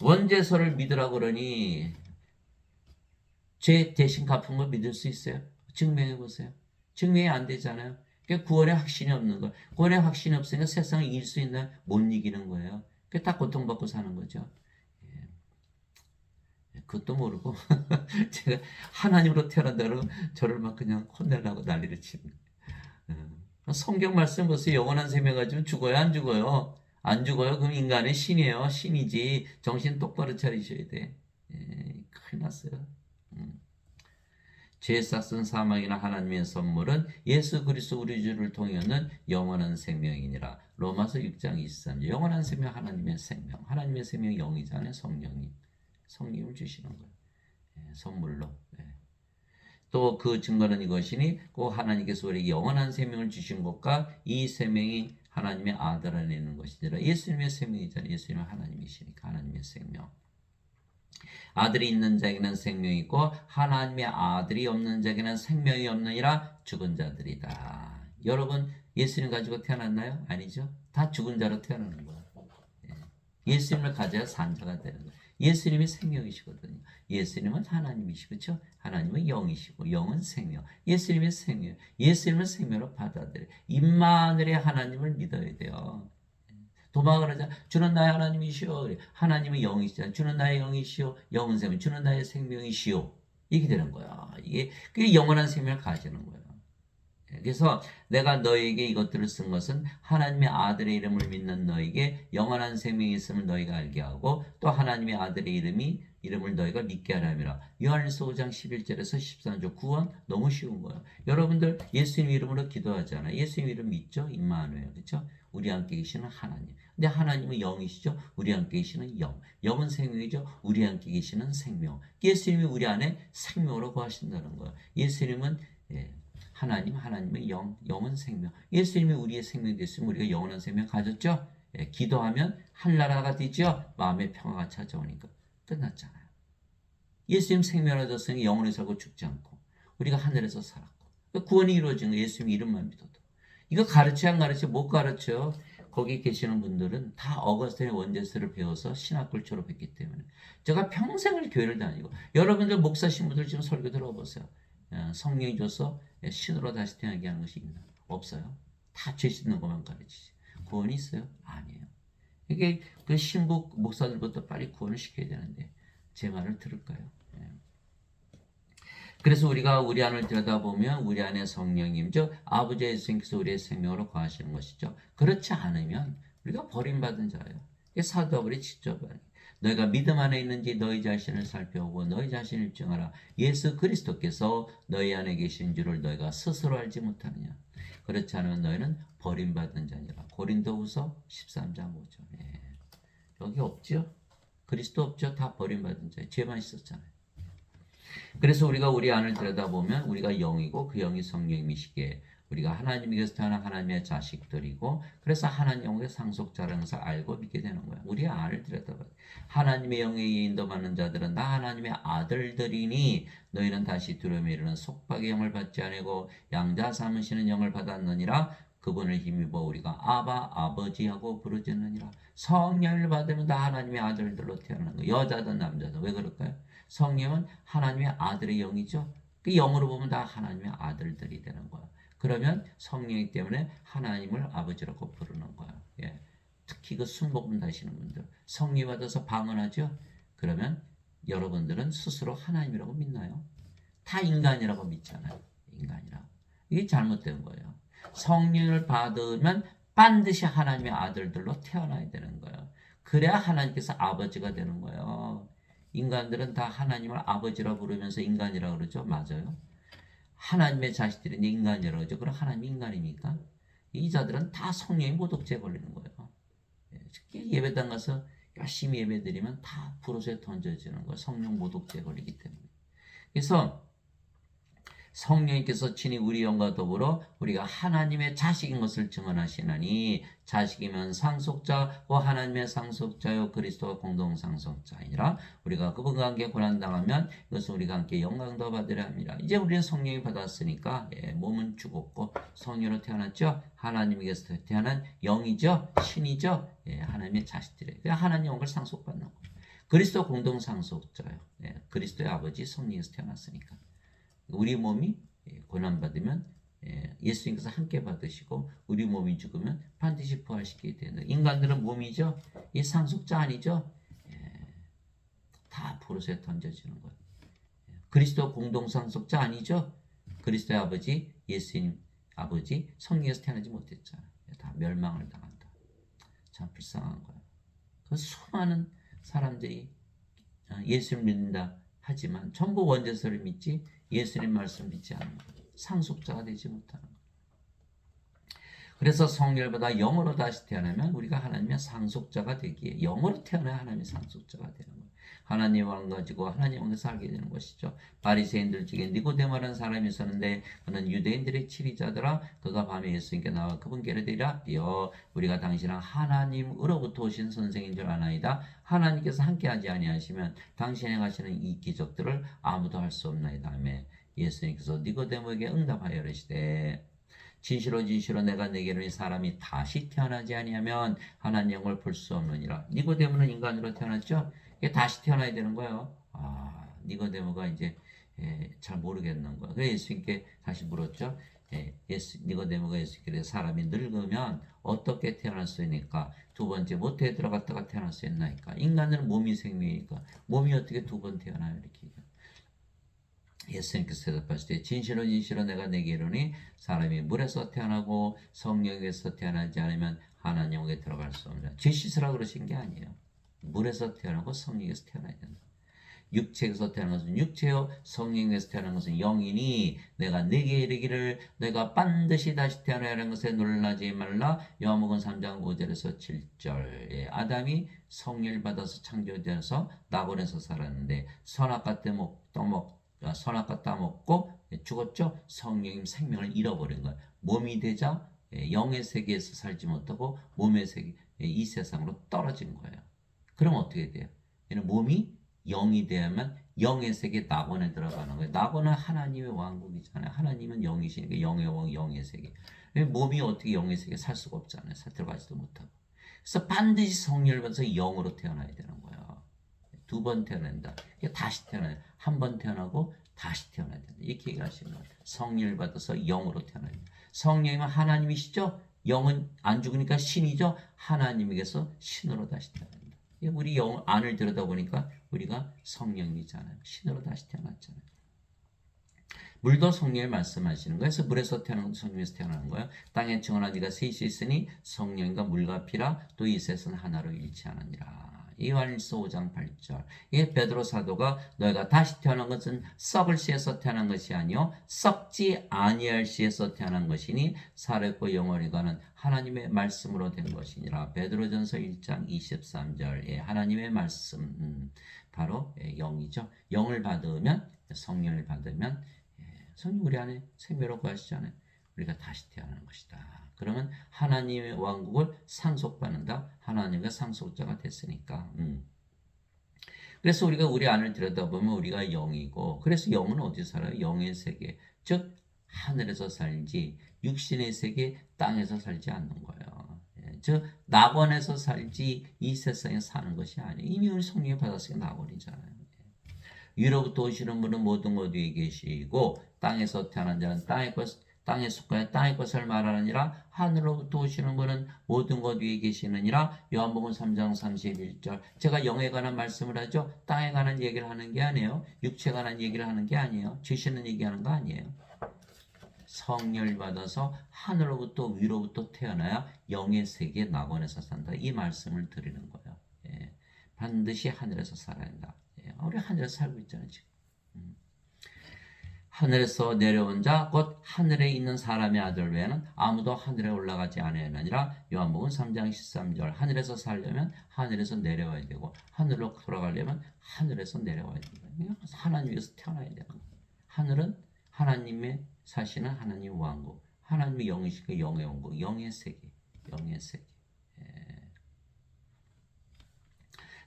원죄설을 믿으라고 그러니 죄 대신 갚은 거 믿을 수 있어요? 증명해 보세요. 증명이 안 되잖아요. 그러니까 구원의 확신이 없는 거예요. 구원의 확신이 없으니까 세상을 이길 수 있나? 못 이기는 거예요. 그게 다 고통받고 사는 거죠. 그것도 모르고 제가 하나님으로 태어난다고 저를 막 그냥 혼내려고 난리를 치는 거예요. 성경 말씀 보세요. 영원한 생명 가지고 죽어요? 안 죽어요? 안 죽어요? 그럼 인간의 신이에요. 신이지. 정신 똑바로 차리셔야 돼. 큰일 났어요. 죄 싹슨 사망이나 하나님의 선물은 예수 그리스도 우리 주를 통해 얻는 영원한 생명이니라. 로마서 6장 23절. 영원한 생명, 하나님의 생명. 하나님의 생명이 영이잖아요. 성령을 주시는 거예요. 선물로. 또 그 증거는 이것이니 꼭 하나님께서 우리에게 영원한 생명을 주신 것과 이 생명이 하나님의 아들 안에 있는 것이니라. 예수님의 생명이잖아요. 예수님은 하나님이시니까 하나님의 생명. 아들이 있는 자에게는 생명이 있고 하나님의 아들이 없는 자에게는 생명이 없느니라. 죽은 자들이다. 여러분 예수님 가지고 태어났나요? 아니죠. 다 죽은 자로 태어나는 거예요. 예수님을 가져야 산 자가 되는 거예요. 예수님이 생명이시거든요. 예수님은 하나님이시고 그렇죠? 하나님은 영이시고 영은 생명. 예수님의 생명. 예수님을 생명으로 받아들여요. 임마누엘의 하나님을 믿어야 돼요. 도망을 하자. 주는 나의 하나님이시오. 하나님은 영이시잖아. 주는 나의 영이시오. 영은 생명. 주는 나의 생명이시오. 이게 되는 거야. 그게 영원한 생명을 가지는 거예요. 그래서 내가 너에게 이것들을 쓴 것은 하나님의 아들의 이름을 믿는 너에게 영원한 생명이 있음을 너희가 알게 하고 또 하나님의 아들의 이름을 너희가 믿게 하라미라. 요한일서 5장 11절에서 13절 구원 너무 쉬운 거예요. 여러분들 예수님 이름으로 기도하잖아요. 예수님 이름 믿죠? 임마누엘. 그렇죠? 우리 함께 계시는 하나님. 근데 하나님은 영이시죠? 우리 함께 계시는 영. 영은 생명이죠? 우리 함께 계시는 생명. 예수님이 우리 안에 생명으로 거하신다는 거예요. 예수님은 하나님은 영은 생명. 예수님이 우리의 생명이 됐으면 우리가 영원한 생명 가졌죠? 기도하면 하늘나라가 되죠? 마음의 평화가 찾아오니까 끝났잖아요. 예수님 생명을 줬으니 영원히 살고 죽지 않고 우리가 하늘에서 살았고 구원이 이루어진 거 예수님 이름만 믿어도. 이거 가르쳐 안 가르쳐? 못 가르쳐요. 거기 계시는 분들은 다 어거스틴의 원죄서를 배워서 신학교를 졸업했기 때문에. 제가 평생을 교회를 다니고 여러분들 목사 신부들 지금 설교 들어보세요. 성령이 줘서 신으로 다시 태어나게 하는 것이 있나? 없어요. 다 죄 씻는 것만 가르치지. 구원이 있어요? 아니에요. 이게 그 신부 목사들부터 빨리 구원을 시켜야 되는데 제 말을 들을까요? 그래서 우리가 우리 안을 들여다보면 우리 안에 성령님, 즉 아버지 예수님께서 우리의 생명으로 거하시는 것이죠. 그렇지 않으면 우리가 버림받은 자예요. 사도 바울이 직접 너희가 믿음 안에 있는지 너희 자신을 살펴보고 너희 자신을 입증하라. 예수 그리스도께서 너희 안에 계신 줄을 너희가 스스로 알지 못하느냐. 그렇지 않으면 너희는 버림받은 자니라. 고린도후서 13장 5절. 여기 없죠? 그리스도 없죠? 다 버림받은 자예요. 죄만 있었잖아요. 그래서 우리가 우리 안을 들여다보면 우리가 영이고 그 영이 성령이시기에 우리가 하나님께서 태어난 하나님의 자식들이고 그래서 하나님 영의 상속자라는 것을 알고 믿게 되는 거야. 우리 안을 들여다봐요. 하나님의 영에 인도받는 자들은 나 하나님의 아들들이니 너희는 다시 두려움에 이르는 속박의 영을 받지 아니고 양자 삼으시는 영을 받았느니라. 그분을 힘입어 우리가 아바 아버지하고 부르짖느니라. 성령을 받으면 다 하나님의 아들들로 태어나는 거예요. 여자든 남자든. 왜 그럴까요? 성령은 하나님의 아들의 영이죠. 그 영으로 보면 다 하나님의 아들들이 되는 거야. 그러면 성령이기 때문에 하나님을 아버지라고 부르는 거야. 특히 그 순복음 다시는 분들 성령 받아서 방언하죠. 그러면 여러분들은 스스로 하나님이라고 믿나요? 다 인간이라고 믿잖아요. 인간이라고. 이게 잘못된 거예요. 성령을 받으면 반드시 하나님의 아들들로 태어나야 되는 거예요. 그래야 하나님께서 아버지가 되는 거예요. 인간들은 다 하나님을 아버지라 부르면서 인간이라고 그러죠. 맞아요. 하나님의 자식들이 인간이라고 그러죠. 그럼 하나님이 인간입니까? 이 자들은 다 성령의 모독죄에 걸리는 거예요. 특히 예배당 가서 열심히 예배드리면 다 불옷에 던져지는 거예요. 성령 모독죄에 걸리기 때문에. 그래서 성령님께서 친히 우리 영과 더불어 우리가 하나님의 자식인 것을 증언하시나니 자식이면 상속자고 하나님의 상속자요 그리스도와 공동 상속자이니라. 우리가 그분과 함께 고난당하면 이것은 우리가 함께 영광도 받으려 합니다. 이제 우리는 성령이 받았으니까 몸은 죽었고 성령으로 태어났죠. 하나님께서 태어난 영이죠. 신이죠. 하나님의 자식들이에요. 하나님 영을 상속받는 거예요. 그리스도 공동 상속자요. 그리스도의 아버지 성령에서 태어났으니까. 우리 몸이 고난받으면 예수님께서 함께 받으시고 우리 몸이 죽으면 반드시 부활시키게 되는 인간들은 몸이죠. 이 상속자 아니죠. 다 불옷에 던져지는 거예요. 그리스도 공동 상속자 아니죠. 그리스도의 아버지 예수님 아버지 성령에서 태어나지 못했잖아요. 다 멸망을 당한다. 참 불쌍한 거예요. 그 수많은 사람들이 예수를 믿는다 하지만 전부 원죄서를 믿지 예수님 말씀 믿지 않는 거예요. 상속자가 되지 못하는 거예요. 그래서 성령보다 영으로 다시 태어나면 우리가 하나님의 상속자가 되기에 영으로 태어나야 하나님의 상속자가 되는 거예요. 하나님의 왕 가지고 하나님의 왕에서 살게 되는 것이죠. 바리새인들 중에 니고데모라는 사람이 있었는데 그는 유대인들의 치리자더라. 그가 밤에 예수님께 나와 그분께 이르되 우리가 당신은 하나님으로부터 오신 선생인 줄 아나이다. 하나님께서 함께하지 아니하시면 당신이 행하시는 이 기적들을 아무도 할 수 없나이다. 하며 예수님께서 니고데모에게 응답하여 이르시되 진실로 진실로 내가 내게 이르니 사람이 다시 태어나지 아니하면 하나님 영을 볼 수 없느니라. 니고데모는 인간으로 태어났죠. 다시 태어나야 되는 거예요. 니고데모가 이제 잘 모르겠는 거예요. 그래서 예수님께 다시 물었죠. 니고데모가 예수님께 사람이 늙으면 어떻게 태어날 수 있습니까? 두 번째 모태에 들어갔다가 태어날 수 있나이까? 인간은 몸이 생명이니까 몸이 어떻게 두 번 태어나요? 이렇게 예수님께서 대답하실 때 진실로 진실로 내가 내게 이르니 사람이 물에서 태어나고 성령에서 태어나지 않으면 하나님에게 들어갈 수 없느니라. 죄 씻으라 그러신 게 아니에요. 물에서 태어나고 성령에서 태어나야 된다. 육체에서 태어난 것은 육체요 성령에서 태어난 것은 영이니 내가 네게 이르기를 내가 반드시 다시 태어나야 하는 것에 놀라지 말라. 요한복음 3장 5절에서 7절. 아담이 성령을 받아서 창조되어서 낙원에서 살았는데 선악과 선악과 따먹고 죽었죠. 성령님 생명을 잃어버린 거예요. 몸이 되자 영의 세계에서 살지 못하고 몸의 세계 이 세상으로 떨어진 거예요. 그럼 어떻게 돼요? 얘는 몸이 영이 되면 영의 세계 낙원에 들어가는 거예요. 낙원은 하나님의 왕국이잖아요. 하나님은 영이시니까 영의 왕, 영의 세계. 몸이 어떻게 영의 세계에 살 수가 없잖아요. 들어가지도 못하고. 그래서 반드시 성령을 받아서 영으로 태어나야 되는 거예요. 두 번 태어난다. 다시 태어나요. 한 번 태어나고 다시 태어나야 된다. 이렇게 얘기를 하시는 거예요. 성령을 받아서 영으로 태어나야 된다. 성령이면 하나님이시죠? 영은 안 죽으니까 신이죠? 하나님에게서 신으로 다시 태어난다. 우리 영 안을 들여다보니까 우리가 성령이잖아요. 신으로 다시 태어났잖아요. 물도 성령을 말씀하시는 거예요. 그래서 물에서 태어나는 성령에서 태어나는 거예요. 땅에 증언한 네가 셋이 있으니 성령과 물과 피라 또 이 셋은 하나로 일치하느니라. 요한일서 5장 8절. 이 베드로 사도가 너희가 다시 태어난 것은 썩을 씨에서 태어난 것이 아니요 썩지 아니할 씨에서 태어난 것이니 살았고 영원히 가는 하나님의 말씀으로 된 것이니라. 베드로전서 1장 23절. 하나님의 말씀 바로 영이죠. 영을 받으면 성령을 받으면 성령 우리 안에 생명으로 거하시잖아요. 우리가 다시 태어나는 것이다. 그러면 하나님의 왕국을 상속받는다. 하나님과 상속자가 됐으니까. 그래서 우리가 우리 안을 들여다보면 우리가 영이고 그래서 영은 어디서 살아요? 영의 세계. 즉 하늘에서 살지 육신의 세계 땅에서 살지 않는 거예요. 즉 낙원에서 살지 이 세상에 사는 것이 아니에요. 이미 우리 성령을 받았으니까 낙원이잖아요. 위로부터 오시는 분은 모든 것 위에 계시고 땅에서 태어난 자는 땅의 것 땅에 속하여 땅의 것을 말하느니라. 하늘로부터 오시는 분은 모든 것 위에 계시느니라. 요한복음 3장 31절. 제가 영에 관한 말씀을 하죠. 땅에 관한 얘기를 하는 게 아니에요. 육체에 관한 얘기를 하는 게 아니에요. 죄시는 얘기하는 거 아니에요. 성령을 받아서 하늘로부터 위로부터 태어나야 영의 세계 낙원에서 산다. 이 말씀을 드리는 거예요. 예. 반드시 하늘에서 살아야 한다. 예. 우리 하늘에서 살고 있잖아요, 지금. 하늘에서 내려온 자 곧 하늘에 있는 사람의 아들 외에는 아무도 하늘에 올라가지 아니하느니라. 요한복음 3장 13절. 하늘에서 살려면 하늘에서 내려와야 되고 하늘로 돌아가려면 하늘에서 내려와야 된다. 하나님에서 태어나야 되는 거예요. 하늘은 하나님의 사시는 하나님 왕국, 하나님의 영이시고 영의 왕국, 영의 세계, 영의 세계.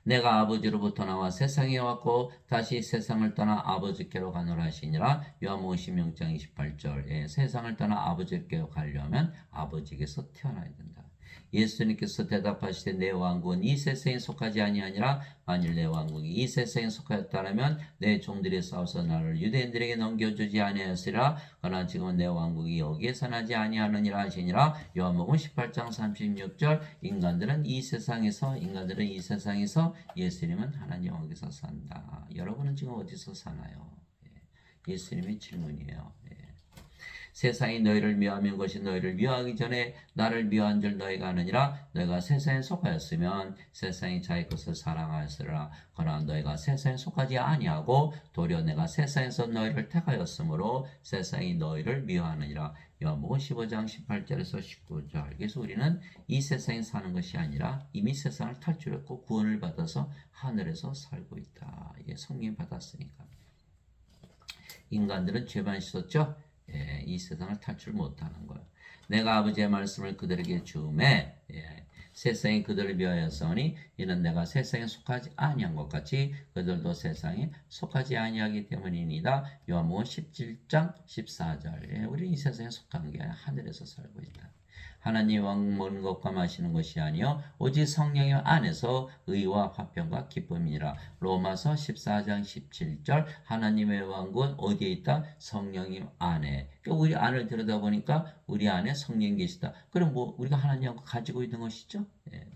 내가 아버지로부터 나와 세상에 왔고 다시 세상을 떠나 아버지께로 가노라 하시니라. 요한복음 16장 28절. 세상을 떠나 아버지께로 가려면 아버지께서 태어나야 된다. 예수님께서 대답하시되 내 왕국은 이 세상에 속하지 아니하니라. 만일 내 왕국이 이 세상에 속하였다면 내 종들이 싸워서 나를 유대인들에게 넘겨주지 아니하였으리라. 그러나 지금은 내 왕국이 여기에서 나지 아니하느니라 하시니라. 요한복음 18장 36절. 인간들은 이 세상에서 예수님은 하나님 왕국에서 산다. 여러분은 지금 어디서 사나요? 예수님의 질문이에요. 세상이 너희를 미워하면 것이 너희를 미워하기 전에 나를 미워한 줄 너희가 아느니라. 너희가 세상에 속하였으면 세상이 자기 것을 사랑하였으리라. 그러나 너희가 세상에 속하지 아니하고 도리어 내가 세상에서 너희를 택하였으므로 세상이 너희를 미워하느니라. 요한복음 15장 18절에서 19절. 그래서 우리는 이 세상에 사는 것이 아니라 이미 세상을 탈출했고 구원을 받아서 하늘에서 살고 있다. 이게 성령 받았으니까. 인간들은 죄만 씻었죠. 이 세상을 탈출 못하는 거예요. 내가 아버지의 말씀을 그들에게 주매 세상이 그들을 미워하였으니 이는 내가 세상에 속하지 아니한 것 같이 그들도 세상에 속하지 아니하기 때문이니이다. 요한복음 17장 14절. 우리는 이 세상에 속한 게 아니라 하늘에서 살고 있다. 하나님 왕 먹는 것과 마시는 것이 아니요 오직 성령의 안에서 의와 화평과 기쁨이니라. 로마서 14장 17절. 하나님의 왕국은 어디에 있다? 성령님 안에. 그러니까 우리 안을 들여다보니까 우리 안에 성령이 계시다. 그럼 뭐 우리가 하나님 왕국 가지고 있는 것이죠.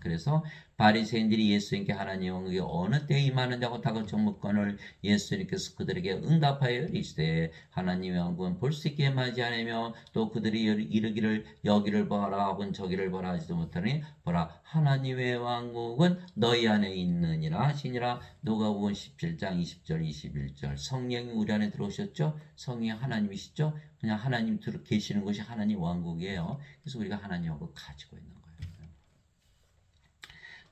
그래서 바리새인들이 예수님께 하나님 왕국이 어느 때에 임하느냐고 다그쳐 묻건을 예수님께서 그들에게 응답하여 이르시되 하나님의 왕국은 볼 수 있게 임하지 않으며 또 그들이 이르기를 여기를 보라 혹은 저기를 보라 하지도 못하니 보라 하나님의 왕국은 너희 안에 있느니라 하시니라. 누가복음 17장 20절 21절. 성령이 우리 안에 들어오셨죠. 성령이 하나님이시죠. 그냥 하나님 계시는 것이 하나님 왕국이에요. 그래서 우리가 하나님 왕국 가지고 있는 거예요.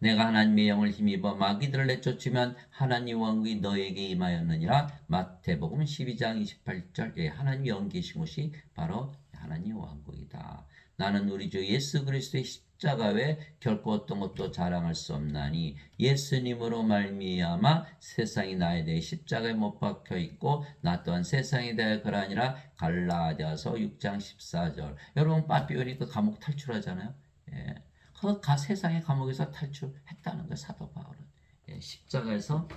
내가 하나님의 영을 힘입어 마귀들을 내쫓으면 하나님 왕국이 너에게 임하였느니라. 마태복음 12장 28절. 하나님 영 계신 곳이 바로 하나님 왕국이다. 나는 우리 주 예수 그리스도의 십자가 외에 결코 어떤 것도 자랑할 수 없나니 예수님으로 말미암아 세상이 나에 대해 십자가에 못 박혀 있고 나 또한 세상에 대해 그러하니라. 갈라디아서 6장 14절. 여러분 바비오니까 감옥 탈출하잖아요. 그 세상의 감옥에서 탈출했다는 거예요. 사도 바울은. 십자가에서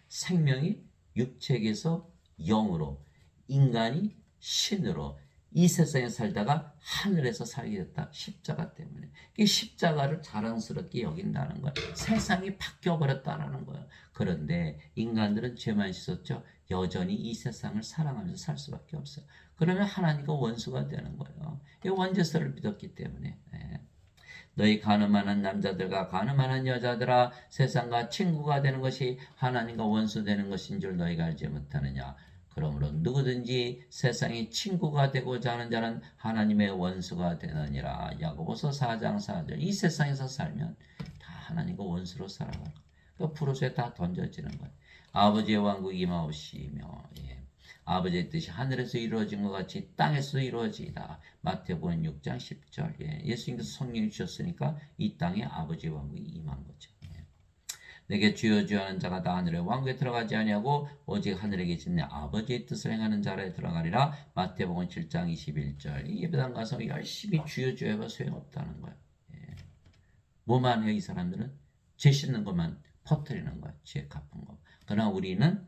생명이 육체에서 영으로, 인간이 신으로 이 세상에 살다가 하늘에서 살게 됐다. 십자가 때문에. 이 십자가를 자랑스럽게 여긴다는 거예요. 세상이 바뀌어버렸다는 거예요. 그런데 인간들은 죄만 씻었죠. 여전히 이 세상을 사랑하면서 살 수밖에 없어요. 그러면 하나님과 원수가 되는 거예요. 이 원죄서를 믿었기 때문에. 너희 가늠하는 남자들과 가늠하는 여자들아 세상과 친구가 되는 것이 하나님과 원수 되는 것인 줄 너희가 알지 못하느냐. 그러므로 누구든지 세상의 친구가 되고자 하는 자는 하나님의 원수가 되느니라. 야고보서 4장 4절. 이 세상에서 살면 다 하나님과 원수로 살아가는 거예요. 그 프로세에 다 던져지는 거예요. 아버지의 왕국이 임하옵시며 아버지의 뜻이 하늘에서 이루어진 것 같이 땅에서 이루어지이다. 마태복음 6장 10절. 예수님께서 성령을 주셨으니까 이 땅에 아버지의 왕국이 임한 거죠. 내게 주여 주여 하는 자가 다 하늘의 왕국에 들어가지 아니하고 오직 하늘에 계신 내 아버지의 뜻을 행하는 자라에 들어가리라. 마태복음 7장 21절. 이 예배당 가서 열심히 주여 주여 해봐 소용없다는 거예요. 뭐만 해요 이 사람들은? 죄 씻는 것만 퍼뜨리는 거예요. 죄 갚은 거. 그러나 우리는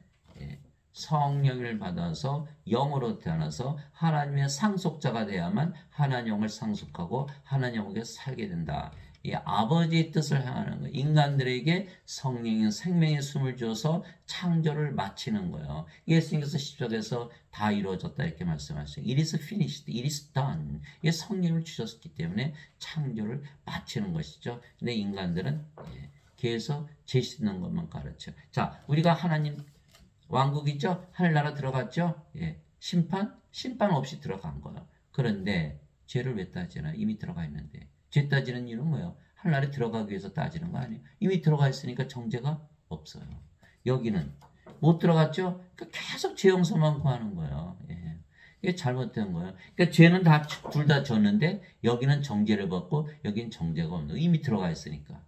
성령을 받아서 영으로 태어나서 하나님의 상속자가 돼야만 하나님 영을 상속하고 하나님 영에 살게 된다. 이 아버지의 뜻을 향하는 거예요. 인간들에게 성령의 생명의 숨을 주어서 창조를 마치는 거예요. 예수님께서 십자가에서 다 이루어졌다 이렇게 말씀하셨어요. It is finished, it is done. 이게 성령을 주셨기 때문에 창조를 마치는 것이죠. 근데 인간들은 계속 죄 씻는 것만 가르쳐. 자, 우리가 하나님 왕국이죠? 하늘나라 들어갔죠? 심판 없이 들어간 거예요. 그런데 죄를 왜 따지나? 이미 들어가 있는데. 죄 따지는 이유는 뭐예요? 하늘나라에 들어가기 위해서 따지는 거 아니에요? 이미 들어가 있으니까 정죄가 없어요. 여기는 못 들어갔죠? 그러니까 계속 죄 용서만 구하는 거예요. 이게 잘못된 거예요. 그러니까 죄는 둘 다 졌는데 여기는 정죄를 받고 여기는 정죄가 없는 거예요. 이미 들어가 있으니까.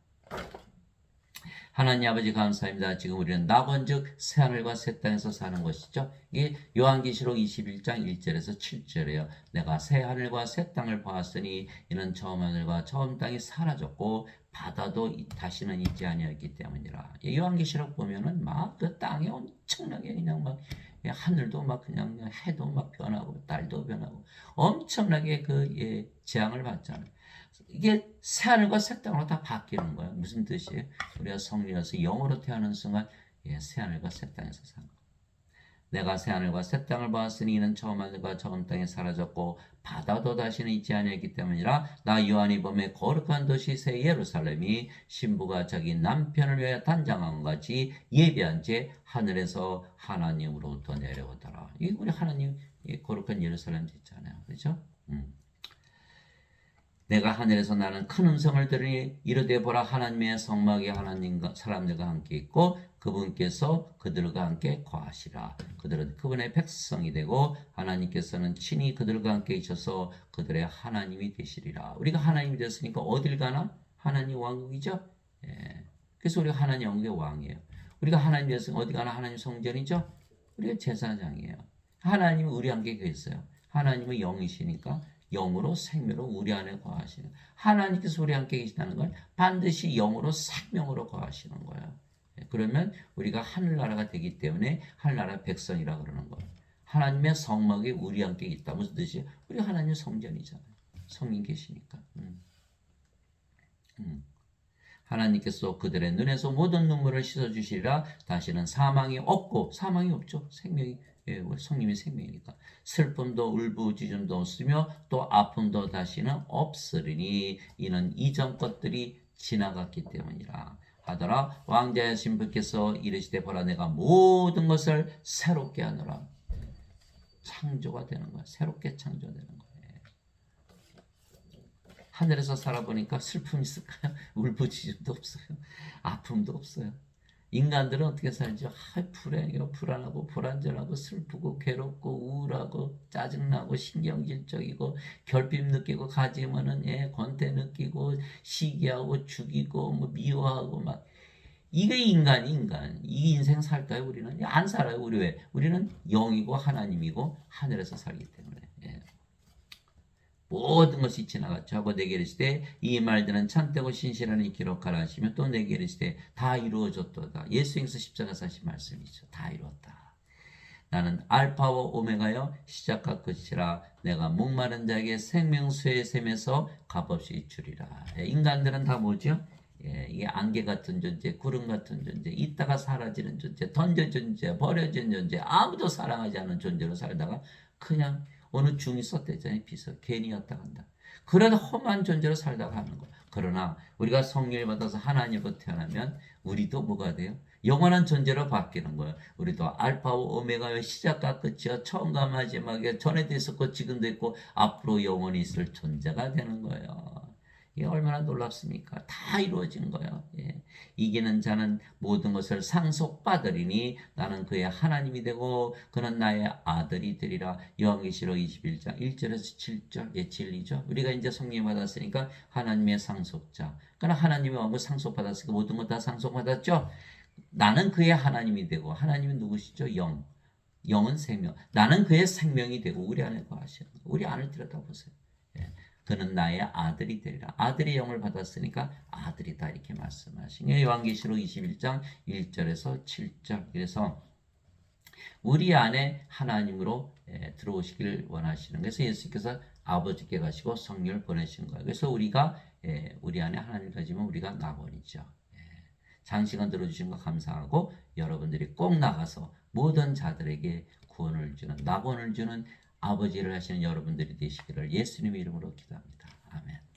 하나님 아버지 감사합니다. 지금 우리는 낙원즉 새하늘과 새 땅에서 사는 것이죠. 이게 요한계시록 21장 1절에서 7절이에요. 내가 새하늘과 새 땅을 보았으니 이는 처음 하늘과 처음 땅이 사라졌고 바다도 다시는 있지 아니하였기 때문이라. 요한계시록 보면은 막 그 땅이 엄청나게 그냥 막 하늘도 막 그냥 해도 막 변하고 달도 변하고 엄청나게 그 재앙을 받잖아요. 이게 새하늘과 새 땅으로 다 바뀌는 거예요. 무슨 뜻이에요? 우리가 성령에서 영으로 태어나는 순간 새하늘과 새 땅에서 사는 거예요. 내가 새하늘과 새 땅을 보았으니 이는 처음 하늘과 처음 땅에 사라졌고 바다도 다시는 있지 아니하였기 때문이라. 나 요한이 보매 거룩한 도시 새 예루살렘이 신부가 자기 남편을 위하여 단장한 것 같이 예비한 채 하늘에서 하나님으로부터 내려오더라. 이 우리 하나님 거룩한 예루살렘 있잖아요. 그렇죠? 내가 하늘에서 나는 큰 음성을 들으니 이르되 보라 하나님의 성막이 하나님과 사람들과 함께 있고 그분께서 그들과 함께 거하시라. 그들은 그분의 백성이 되고 하나님께서는 친히 그들과 함께 있어서 그들의 하나님이 되시리라. 우리가 하나님이 됐으니까 어딜 가나? 하나님 왕국이죠. 그래서 우리가 하나님 왕국의 왕이에요. 우리가 하나님 됐으면 어디 가나 하나님 성전이죠. 우리가 제사장이에요. 하나님이 우리 함께 계세요. 하나님은 영이시니까 영으로 생명으로 우리 안에 거하시는 하나님께서 우리 함께 계시다는 건 반드시 영으로 생명으로 거하시는 거예요. 그러면 우리가 하늘나라가 되기 때문에 하늘나라 백성이라 그러는 거예요. 하나님의 성막이 우리 함께 있다. 무슨 뜻이에요? 우리 하나님 성전이잖아요. 성인 계시니까. 하나님께서 그들의 눈에서 모든 눈물을 씻어주시리라. 다시는 사망이 없고 사망이 없죠. 생명이 우리 성님이 생명이니까 슬픔도 울부짖음도 없으며 또 아픔도 다시는 없으리니 이는 이전 것들이 지나갔기 때문이라 하더라. 왕자의 신부께서 이르시되 보라 내가 모든 것을 새롭게 하노라. 창조가 되는 거야. 새롭게 창조되는 거야. 하늘에서 살아보니까 슬픔이 있을까요? 울부짖음도 없어요. 아픔도 없어요. 인간들은 어떻게 살죠? 불안하고 불안전하고 슬프고 괴롭고 우울하고 짜증나고 신경질적이고 결핍 느끼고 가지면은 권태 느끼고 시기하고 죽이고 뭐 미워하고 막 이게 인간 이 인생 살까요? 우리는 안 살아요. 우리 왜? 우리는 영이고 하나님이고 하늘에서 살기 때문에. 모든 것이 지나갔죠. 하고 내게 이르시되 이 말들은 참되고 신실하니 기록하라 하시며 또 내게 이르시되 다 이루어졌도다. 예수님께서 십자가에서 하신 말씀이죠. 다 이루었다. 나는 알파와 오메가여 시작과 끝이라. 내가 목마른 자에게 생명수의 샘에서 값없이 주리라. 인간들은 다 뭐죠? 이게 안개 같은 존재, 구름 같은 존재, 있다가 사라지는 존재, 던져진 존재, 버려진 존재, 아무도 사랑하지 않는 존재로 살다가 그냥 어느 중이 썼대잖아요. 비서 괜히 왔다 간다. 그런 험한 존재로 살다가 하는 거야. 그러나 우리가 성령을 받아서 하나님으로 태어나면 우리도 뭐가 돼요? 영원한 존재로 바뀌는 거예요. 우리도 알파와 오메가의 시작과 끝이요 처음과 마지막에 전에도 있었고 지금도 있고 앞으로 영원히 있을 존재가 되는 거예요. 이게 얼마나 놀랍습니까? 다 이루어진 거예요. 이기는 자는 모든 것을 상속받으리니 나는 그의 하나님이 되고 그는 나의 아들이 되리라. 요한계시록 21장 1절에서 7절 진리죠. 우리가 이제 성령 받았으니까 하나님의 상속자. 그러나 하나님의 왕국 상속받았으니까 모든 것 다 상속받았죠. 나는 그의 하나님이 되고 하나님은 누구시죠? 영. 영은 생명. 나는 그의 생명이 되고 우리 안에 거하시는 거예요. 우리 안을 들여다보세요. 그는 나의 아들이 되리라. 아들의 영을 받았으니까 아들이다 이렇게 말씀하신 거예요. 요한계시록 21장 1절에서 7절. 그래서 우리 안에 하나님으로 들어오시기를 원하시는, 그래서 예수께서 아버지께 가시고 성령을 보내신 거예요. 그래서 우리가 우리 안에 하나님 가지면 우리가 낙원이죠. 장시간 들어주신 거 감사하고, 여러분들이 꼭 나가서 모든 자들에게 구원을 주는, 낙원을 주는 아버지를 하시는 여러분들이 되시기를 예수님의 이름으로 기도합니다. 아멘.